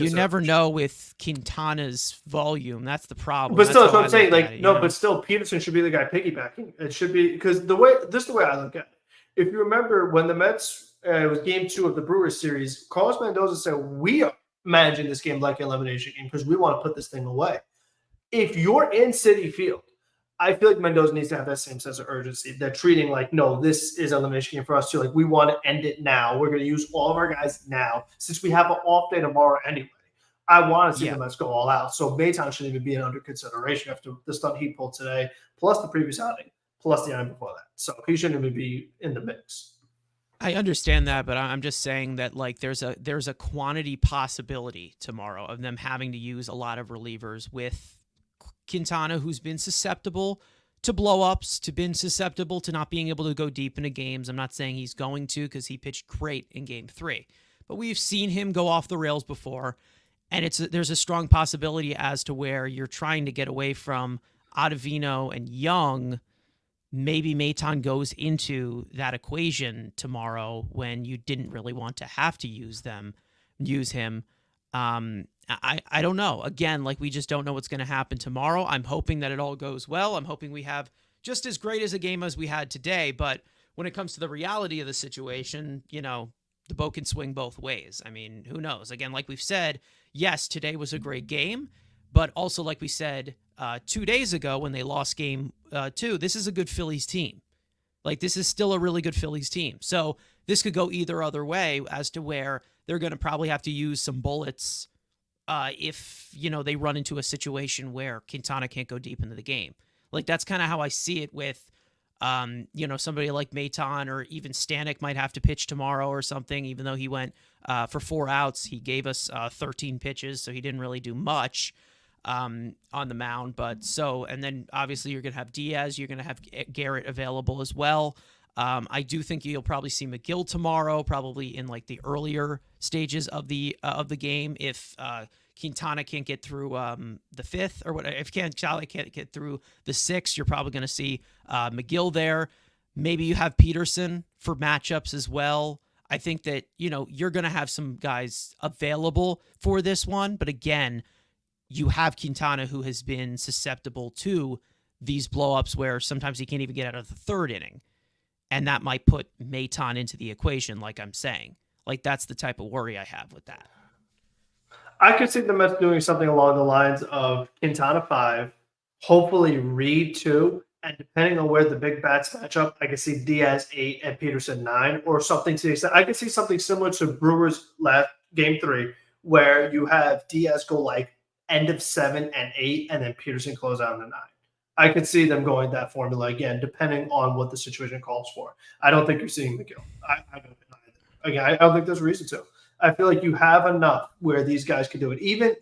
never know with Quintana's volume. That's the problem. But still, that's what I'm saying. But still, Peterson should be the guy piggybacking. It should be, because this is the way I look at it. If you remember when the Mets, it was game 2 of the Brewers series, Carlos Mendoza said, we are managing this game like an elimination game because we want to put this thing away. If you're in Citi Field, I feel like Mendoza needs to have that same sense of urgency. They're treating like, no, this is an elimination game for us too. Like, we want to end it now. We're going to use all of our guys now since we have an off day tomorrow anyway. I want to see the Mets go all out. So Maton shouldn't even be under consideration after the stunt he pulled today, plus the previous outing, plus the outing before that. So he shouldn't even be in the mix. I understand that, but I'm just saying that like there's a quantity possibility tomorrow of them having to use a lot of relievers with Quintana, who's been susceptible to blow-ups, to been susceptible to not being able to go deep into games. I'm not saying he's going to because he pitched great in Game 3. But we've seen him go off the rails before, and there's a strong possibility as to where you're trying to get away from Ottavino and Young. Maybe Maton goes into that equation tomorrow when you didn't really want to have to use him. I don't know. Again, like we just don't know what's going to happen tomorrow. I'm hoping that it all goes well. I'm hoping we have just as great as a game as we had today. But when it comes to the reality of the situation, the boat can swing both ways. I mean, who knows? Again, like we've said, yes, today was a great game. But also, like we said 2 days ago when they lost game 2, this is a good Phillies team. Like, this is still a really good Phillies team. So this could go either other way as to where they're going to probably have to use some bullets if, they run into a situation where Quintana can't go deep into the game. Like, that's kind of how I see it with, somebody like Maton or even Stanek might have to pitch tomorrow or something, even though he went for 4 outs. He gave us 13 pitches, so he didn't really do much on the mound. And then obviously you're going to have Diaz, you're going to have Garrett available as well. I do think you'll probably see McGill tomorrow, probably in like the earlier stages of the game. If Quintana can't get through the 5th or whatever, if Quintana can't get through the 6th, you're probably going to see McGill there. Maybe you have Peterson for matchups as well. I think that, you're going to have some guys available for this one. But again, you have Quintana, who has been susceptible to these blowups where sometimes he can't even get out of the 3rd inning. And that might put Maton into the equation, like I'm saying. Like, that's the type of worry I have with that. I could see the Mets doing something along the lines of Quintana 5, hopefully Reed 2, and depending on where the big bats match up, I could see Diaz 8 and Peterson 9, or something to the extent. I could see something similar to Brewers last Game 3, where you have Diaz go like end of 7 and 8, and then Peterson close out in the 9. I could see them going that formula again, depending on what the situation calls for. I don't think you're seeing McGill. I don't either. Again, I don't think there's a reason to. I feel like you have enough where these guys can do it. Even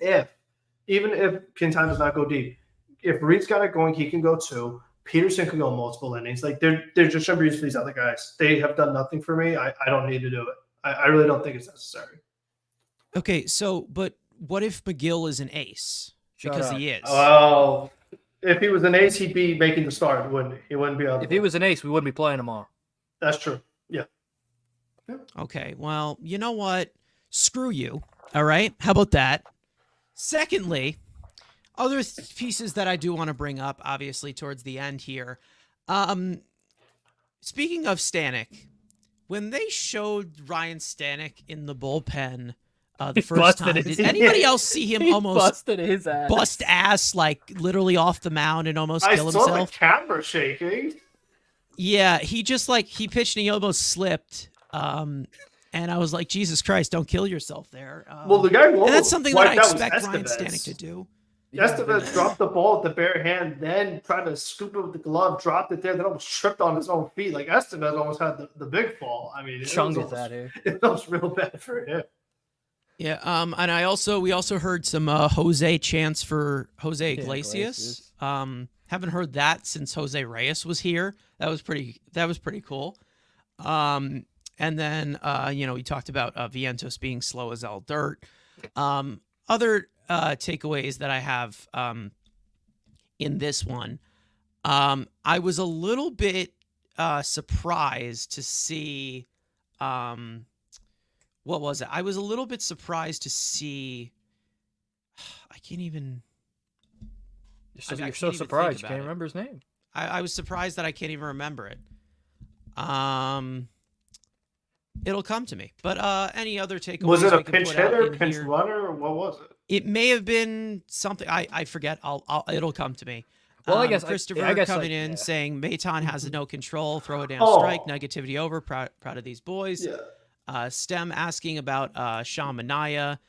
if Quintana does not go deep, if Reed's got it going, he can go 2. Peterson can go multiple innings. Like, they're just shouldn't be used for these other guys. They have done nothing for me. I don't need to do it. I really don't think it's necessary. Okay, so but what if McGill is an ace? Because he is. Oh, if he was an ace, he'd be making the start, wouldn't he? He wouldn't be on. If he was an ace, we wouldn't be playing tomorrow. That's true. Yeah. Okay, well, you know what? Screw you. All right? How about that? Secondly, other pieces that I do want to bring up, obviously, towards the end here. Speaking of Stanek, when they showed Ryan Stanek in the bullpen the first time, did anybody else see him almost busted his ass. Bust ass, like literally off the mound and almost kill himself? I saw the camera shaking. Yeah, he just he pitched and he almost slipped. And I was like, Jesus Christ, don't kill yourself there. Well, the guy, and that's something that I expect Ryan Stanek to do. Estevez dropped the ball with the bare hand, then tried to scoop it with the glove, dropped it there, then almost tripped on his own feet. Like, Estevez almost had the big fall. I mean, it was real bad for him. Yeah, and we also heard some Jose chants for Jose Iglesias. Haven't heard that since Jose Reyes was here. That was pretty cool. And then we talked about Vientos being slow as all dirt. Other takeaways that I have in this one, I was a little bit surprised to see. What was it? I was a little bit surprised to see. I can't even. You're so surprised you can't remember his name. I was surprised that I can't even remember it. It'll come to me. But any other takeaways? Was it a we can pinch put out hitter, in pinch here? runner, or what was it? It may have been something. I forget. It'll come to me. Well, I guess Christopher guess, coming like, in yeah. saying Maton has no control. Throw a damn Oh. strike. Negativity over. Proud of these boys. Yeah. Stem asking about Sean Manaea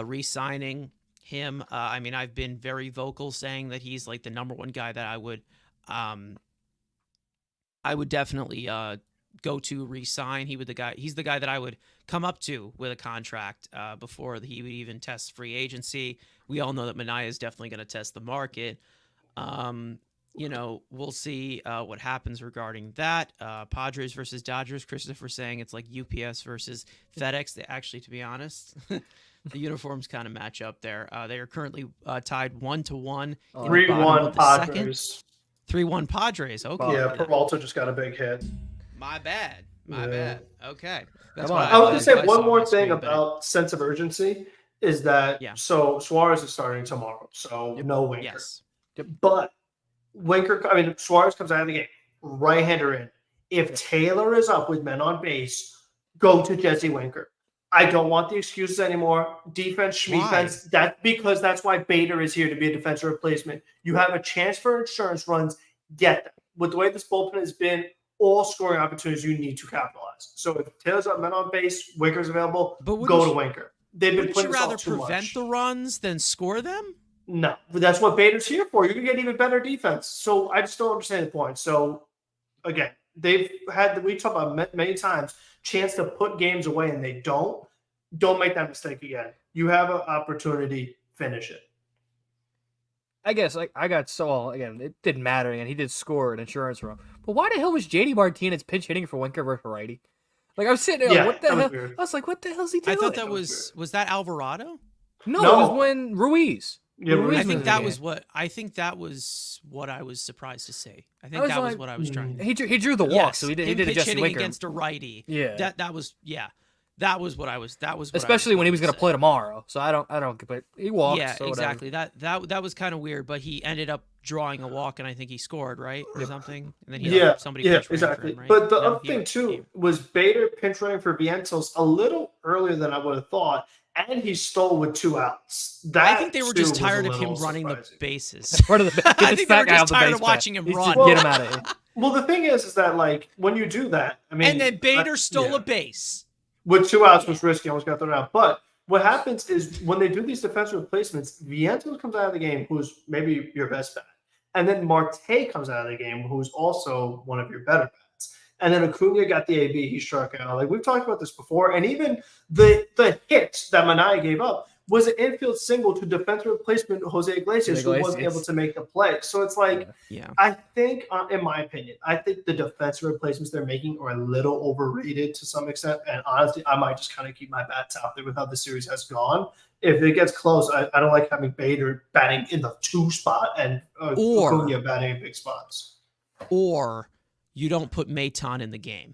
re-signing him. I mean, I've been very vocal saying that he's like the number one guy that I would definitely go to re-sign. He's the guy that I would come up to with a contract before he would even test free agency. We all know that Manaea is definitely going to test the market. We'll see what happens regarding that. Padres versus Dodgers. Christopher saying it's like UPS versus FedEx. Actually, to be honest, the uniforms kind of match up there. They are currently tied 1-1. 3-1 Padres. 3-1 Padres. Okay. Yeah, Peralta just got a big hit. My bad. Okay. Come on. I was going to say I one saw more on thing screen, but about sense of urgency is that so Suarez is starting tomorrow, so no Winker. Yes. But Suarez comes out of the game, right-hander in. If Taylor is up with men on base, go to Jesse Winker. I don't want the excuses anymore. Defense, schmefense. Because that's why Bader is here to be a defensive replacement. You have a chance for insurance runs. Get them. With the way this bullpen has been, all scoring opportunities you need to capitalize. So if Taylor's up, men on base, Winker's available, go to Winker. They've been putting Would you rather too prevent much. the runs than score them? No, but that's what Bader's here for. You're going to get even better defense. So I just don't understand the point. So, again, they've had, we talked about many times, chance to put games away and they don't. Don't make that mistake again. You have an opportunity, finish it. I guess again, it didn't matter. Again, he did score an insurance run. But why the hell was JD Martinez pinch hitting for Winker versus righty? Like I was sitting there, what the hell? I was like, what the hell's he doing? I thought that was that Alvarado? No, it was when Ruiz. Yeah, Ruiz I think was that in was the game. what I was surprised to see. I think was that was like, what I was trying to. He drew the walk, Yes, so he did him a pitch Jesse hitting Winker against a righty. Yeah, That was what I was. That was what especially when he was going to play tomorrow. So I don't. But he walked. Yeah, so exactly. That was kind of weird, but he ended up drawing a walk, and I think he scored right or something. And then somebody pinch ran exactly. for him, right? But the other thing too was Bader pinch running for Vientos a little earlier than I would have thought, and he stole with 2 outs. I think they were just tired of him running the bases. Part of the I think they were just tired of watching him run. Get him out of here. Well, the thing is that like when you do that, I mean, And then Bader stole a base. with 2 outs was risky. Almost got thrown out. But what happens is when they do these defensive replacements, Vientos comes out of the game, who's maybe your best bet. And then Marte comes out of the game, who's also one of your better bets. And then Acuna got the AB. He struck out. Like we've talked about this before. And even the hit that Manaea gave up was an infield single to defensive replacement Jose Iglesias, who wasn't able to make the play. So it's like, I think, in my opinion, I think the defensive replacements they're making are a little overrated to some extent. And honestly, I might just kind of keep my bats out there with how the series has gone. If it gets close, I don't like having Bader batting in the 2 spot and Acuna batting in big spots. Or you don't put Maton in the game.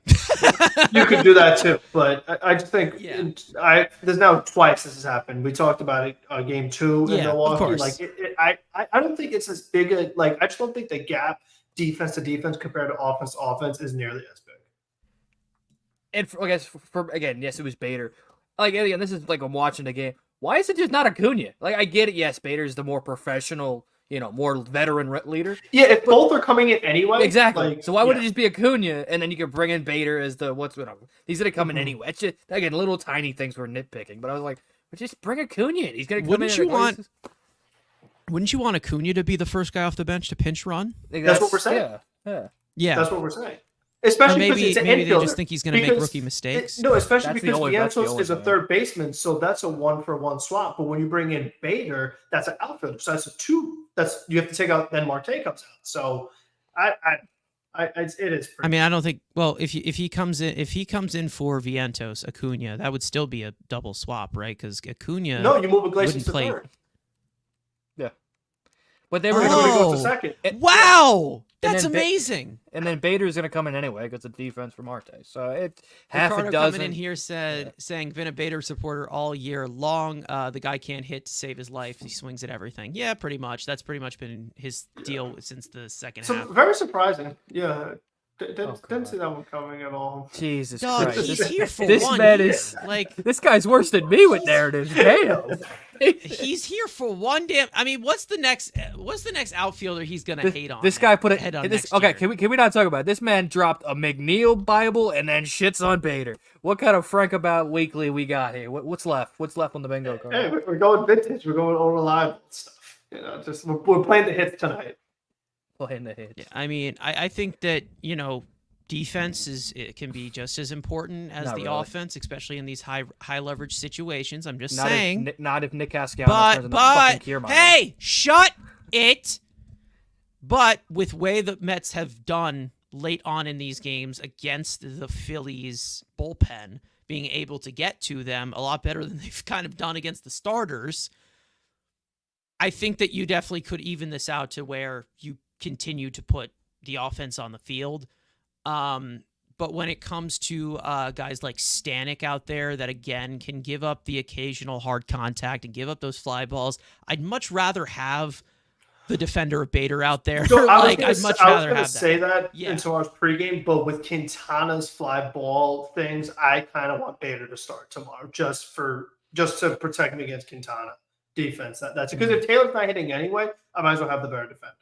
You could do that too, but I just think there's now twice this has happened. We talked about it game 2 in Milwaukee. Like I don't think it's as big a I just don't think the gap defense to defense compared to offense is nearly as big. And I guess for again, yes, it was Bader. Like again, this is like I'm watching the game. Why is it just not Acuna? Like I get it. Yes, Bader's the more professional, more veteran leader. Yeah, if both are coming in anyway. Exactly. So why would it just be Acuna and then you could bring in Bader as the whatever? He's gonna come in anyway. It's just again little tiny things we're nitpicking. But I was like, just bring Acuna in. He's gonna come Wouldn't in. Wouldn't you want Acuna to be the first guy off the bench to pinch run? That's what we're saying. Yeah. That's what we're saying. Especially because it's an maybe infielder. they just think he's going to make rookie mistakes. Especially because Vientos is a third baseman, so that's a 1-for-1 swap. But when you bring in Bader, that's an outfielder, so that's a 2. You have to take out. Then Marte comes out. So, it is. I mean, I don't think. Well, if he comes in for Vientos, Acuna, that would still be a double swap, right? Because Acuna. No, you move Iglesias to third. Yeah, but they were going to go to second. Wow. That's amazing. And then Bader's going to come in anyway because of defense from Marte. So it half a dozen. Coming in here saying been a Bader supporter all year long. The guy can't hit to save his life. He swings at everything. Yeah, pretty much. That's pretty much been his deal since the second half. Very surprising. Yeah. Didn't see that one coming at all. Jesus Dog, Christ. he's here for this one man year. is Like, this guy's worse than me with narratives. Damn. he's here for one damn. I mean, what's the next outfielder he's gonna hate on? This guy put head on it. next Okay, year? can we not talk about it? This man dropped a McNeil Bible and then shits on Bader. What kind of Frank about weekly we got here? What's left? What's left on the bingo card? Hey, we're going vintage. We're going unreliable stuff. Just we're playing the hits tonight. Playing the hits. Yeah, I mean, I think that defense it can be just as important as Not the really. offense, especially in these high leverage situations. I'm just Not saying. if Nick Casciano turns into But fucking Kiermaier. hey, shut it. But with way the Mets have done late on in these games against the Phillies bullpen, being able to get to them a lot better than they've kind of done against the starters, I think that you definitely could even this out to where you continue to put the offense on the field. But when it comes to guys like Stanek out there that, again, can give up the occasional hard contact and give up those fly balls, I'd much rather have the defender of Bader out there. So I was rather gonna have say that. in tomorrow's pregame, but with Quintana's fly ball things, I kind of want Bader to start tomorrow just to protect me against Quintana defense. That's because if Taylor's not hitting anyway, I might as well have the better defender.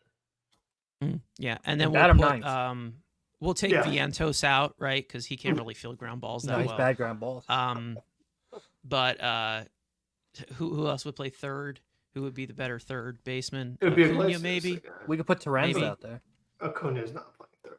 Yeah, and then bat him we'll put, ninth. we'll take Vientos out, right? Because he can't really field ground balls that No, he's well. bad ground balls. But who else would play third? Who would be the better third baseman? It would be Acuna, maybe. We could put Terrenz Maybe. out there. Acuna's not playing third.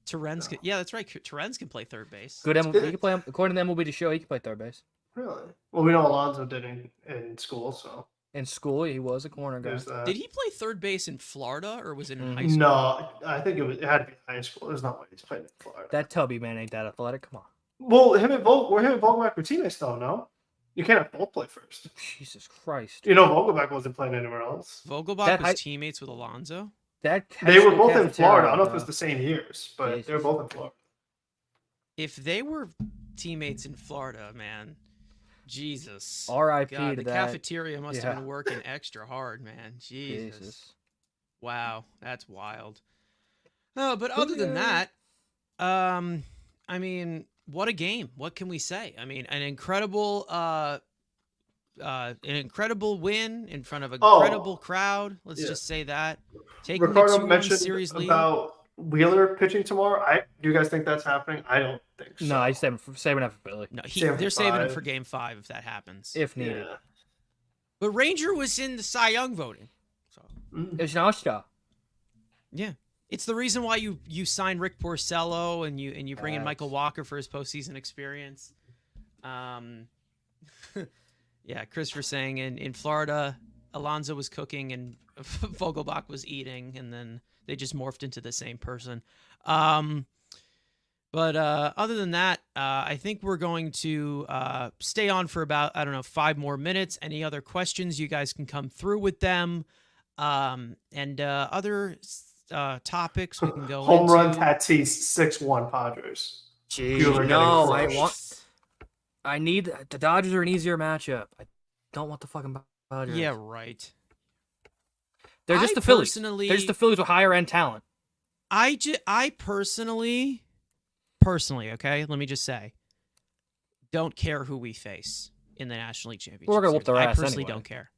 Terrenz, yeah, that's right. Terrenz can play third base. Good. He can play. According to MLB The Show, he can play third base. Really? Well, we know Alonso did in school, so In school, he was a corner guy. there's that. Did he play third base in Florida or was it in high school? No, I think it had to be high school. There's no way he's playing in Florida. That tubby man ain't that athletic. Come on. Well, him and Vogelback were teammates, though. No, you can't have both play first. Jesus Christ. Vogelback wasn't playing anywhere else. Vogelbach was teammates with Alonso. That They were both in cafeteria, Florida. I don't know if bro. it's the same years, but they were both in Florida. If they were teammates in Florida, man, Jesus. R.I.P. God, to the that. cafeteria must have been working extra hard, man. Jesus. Wow, that's wild. Oh, but other than that, I mean, what a game. What can we say? I mean, an incredible win in front of an incredible crowd. Let's just say that. Taking Ricardo the 2-1 mentioned series lead. about Wheeler pitching tomorrow. Do you guys think that's happening? I don't think so. No, he's saving that for Billy. No, Saving they're for saving him 5. for Game 5 if that happens. If needed. Yeah. But Ranger was in the Cy Young voting. So It's Nashta. yeah, it's the reason why you sign Rick Porcello and you bring in Facts. Michael Walker for his postseason experience. Yeah, Christopher saying in Florida, Alonso was cooking and Vogelbach was eating, and then they just morphed into the same person. But other than that, I think we're going to stay on for about, 5 more minutes. Any other questions, you guys can come through with them. And other topics we can go Home into. run Tatis 6-1 Padres. Bueller getting crushed. I need the Dodgers are an easier matchup. I don't want the fucking Dodgers. Yeah, right. They're just the Phillies. They're just the Phillies with higher end talent. I personally, okay, let me just say, don't care who we face in the National League Championship. We're gonna whoop their I ass personally anyway. don't care.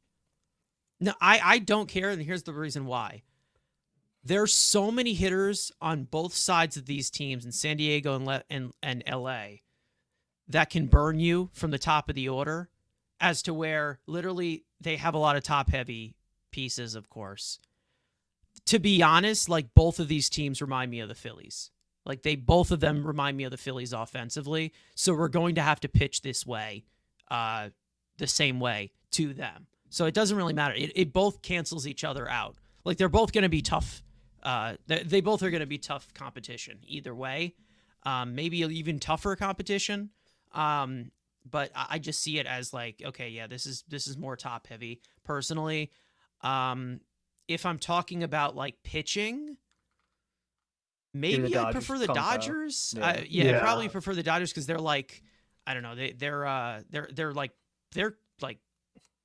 No, I don't care, and here's the reason why. There's so many hitters on both sides of these teams in San Diego and LA that can burn you from the top of the order, as to where literally they have a lot of top heavy pieces, of course. To be honest, like, both of these teams remind me of the Phillies. Like, both of them remind me of the Phillies offensively. So we're going to have to pitch this way, the same way to them. So it doesn't really matter. It both cancels each other out. Like, they're both going to be tough. They both are going to be tough competition either way. Maybe even tougher competition. But I just see it as like, okay, yeah, this is more top heavy personally. If I'm talking about like pitching, maybe I prefer the Dodgers. I probably prefer the Dodgers because they're like, I don't know, they're like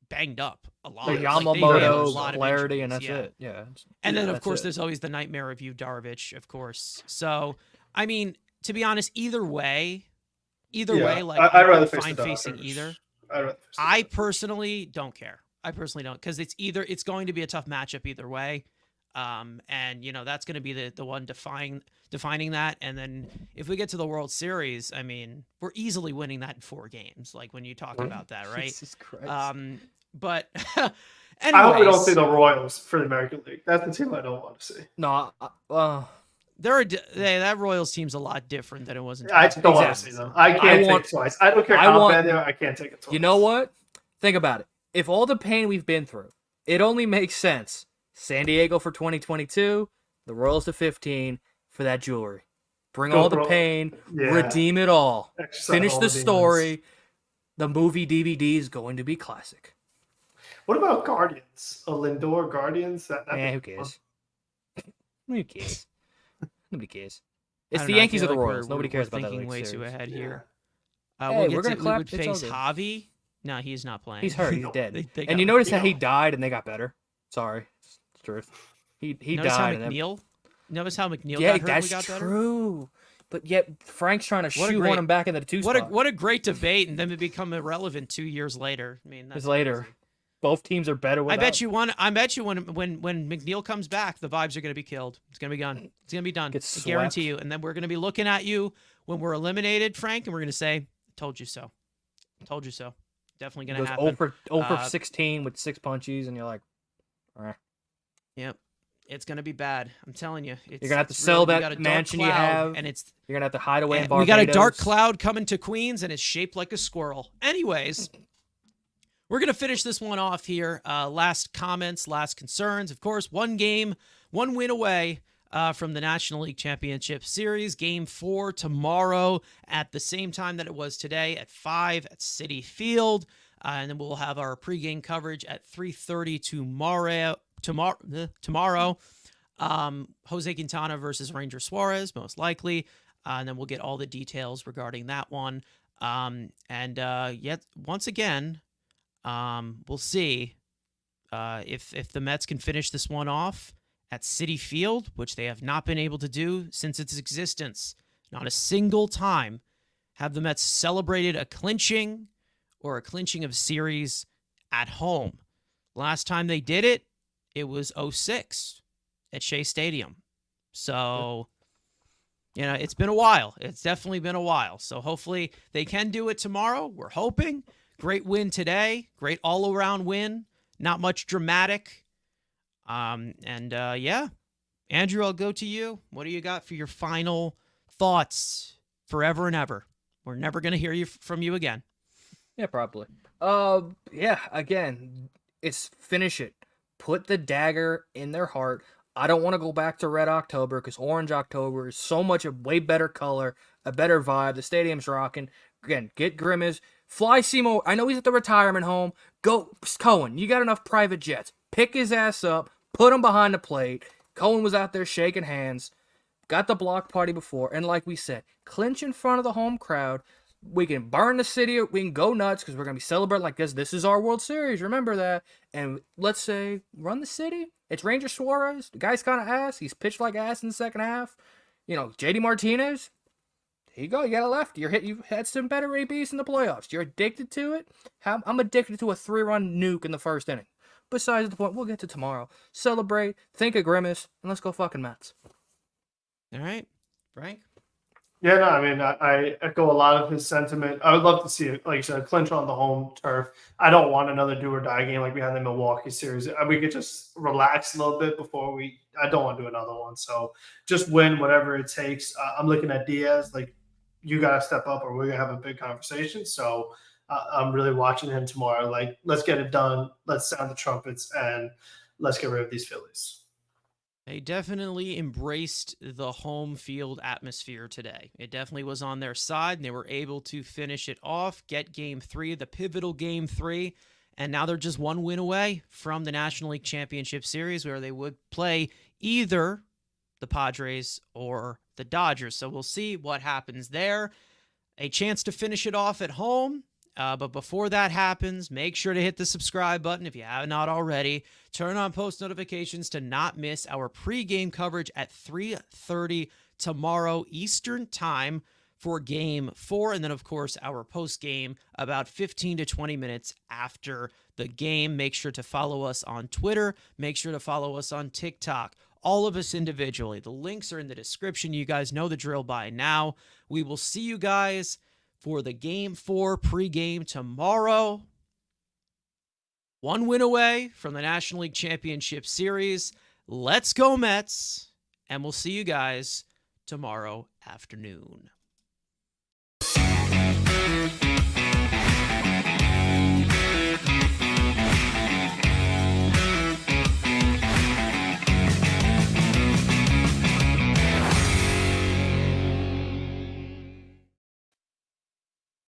banged up a lot. The Like, they have a Yamamoto, lot of Flaherty, and injuries, that's yeah. it. Yeah. And then, of That's course, it. there's always the nightmare of you, Darvish, of course. So, I mean, to be honest, either way, like, I'd I'm rather face fine the facing Dodgers. either. I'd rather face the I Dodgers. personally don't care. I personally don't, because it's going to be a tough matchup either way. And that's going to be the one defining that. And then if we get to the World Series, I mean, we're easily winning that in 4 games. Like when you talk about that, right? Jesus Christ. But I hope we don't see anyways, the Royals for the American League. That's the team I don't want to see. No, that Royals team's a lot different than it was in I don't want to Exactly. see them. I can't take it twice. I don't care how bad they are. I can't take it twice. You know what? Think about it. If all the pain we've been through, it only makes sense. San Diego for 2022, the Royals to 15 for that jewelry. Bring all the pain, redeem it all. Finish the story. The movie DVD is going to be classic. What about Guardians? A Lindor Guardians? Who cares? Who cares? Nobody cares. It's I the don't know, I Yankees or feel the like Royals. Nobody cares about that. Thinking way series. too ahead here. Hey, we're gonna clap. We would face Javi. No, he's not playing. He's hurt. He's dead. They and you notice how he died and they got better. Sorry, it's the truth. He notice died. How McNeil. Notice how McNeil Yeah, got hurt. that's We got true. But yet Frank's trying to shoehorn him back into the 2 spot. What a great debate, and then it become irrelevant 2 years later. I mean, that's later. Crazy. Both teams are better without. I bet you when McNeil comes back, the vibes are going to be killed. It's going to be gone. It's going to be done. I guarantee you. And then we're going to be looking at you when we're eliminated, Frank, and we're going to say, "Told you so. Told you so." Definitely going to happen. 0 for 16 with 6 punchies, and you're like, all right. Yep. It's going to be bad. I'm telling you. You're going to have to sell that mansion you have. And you're going to have to hide away in Barbados. We got a dark cloud coming to Queens, and it's shaped like a squirrel. Anyways, we're going to finish this one off here. Last comments, last concerns. Of course, 1 game, 1 win away from the National League Championship Series. Game 4 tomorrow at the same time that it was today at 5 at Citi Field. And then we'll have our pregame coverage at 3:30 tomorrow. Jose Quintana versus Ranger Suarez, most likely. And then we'll get all the details regarding that one. Once again, we'll see if the Mets can finish this one off at Citi Field, which they have not been able to do since its existence. Not a single time have the Mets celebrated a clinching or a clinching of series at home. Last time they did it, it was 2006 at Shea Stadium. So, it's been a while. It's definitely been a while. So hopefully they can do it tomorrow. We're hoping. Great win today. Great all-around win. Not much dramatic. Andrew, I'll go to you. What do you got for your final thoughts forever and ever? We're never going to hear from you again. Yeah, probably. Again, it's finish it. Put the dagger in their heart. I don't want to go back to Red October because Orange October is so much a way better color, a better vibe. The stadium's rocking. Again, get Grimace. Fly Seymour. I know he's at the retirement home. Go, Cohen. You got enough private jets. Pick his ass up. Put him behind the plate. Cohen was out there shaking hands. Got the block party before. And like we said, clinch in front of the home crowd. We can burn the city. We can go nuts because we're going to be celebrating like this. This is our World Series. Remember that. And let's say, run the city. It's Ranger Suarez. The guy's kind of ass. He's pitched like ass in the second half. JD Martinez. Here you go. You got a left. You've had some better ABs in the playoffs. You're addicted to it. I'm addicted to a 3-run nuke in the first inning. Besides the point, we'll get to tomorrow. Celebrate. Think of Grimace. And let's go fucking Mets. All right. Frank? Yeah, no, I mean, I echo a lot of his sentiment. I would love to see it, like you said, clinch on the home turf. I don't want another do or die game like we had in the Milwaukee series. We could just relax a little bit before I don't want to do another one. So just win whatever it takes. I'm looking at Diaz, like, you got to step up or we're going to have a big conversation. So I'm really watching him tomorrow. Like, let's get it done. Let's sound the trumpets and let's get rid of these Phillies. They definitely embraced the home field atmosphere today. It definitely was on their side, and they were able to finish it off, get Game 3, the pivotal Game 3, and now they're just 1 win away from the National League Championship Series, where they would play either the Padres or the Dodgers. So we'll see what happens there. A chance to finish it off at home. But before that happens, make sure to hit the subscribe button if you have not already. Turn on post notifications to not miss our pregame coverage at 3:30 tomorrow Eastern Time for Game 4. And then, of course, our post-game about 15 to 20 minutes after the game. Make sure to follow us on Twitter. Make sure to follow us on TikTok. All of us individually. The links are in the description. You guys know the drill by now. We will see you guys for the Game 4 pregame tomorrow. One win away from the National League Championship Series. Let's go, Mets. And we'll see you guys tomorrow afternoon.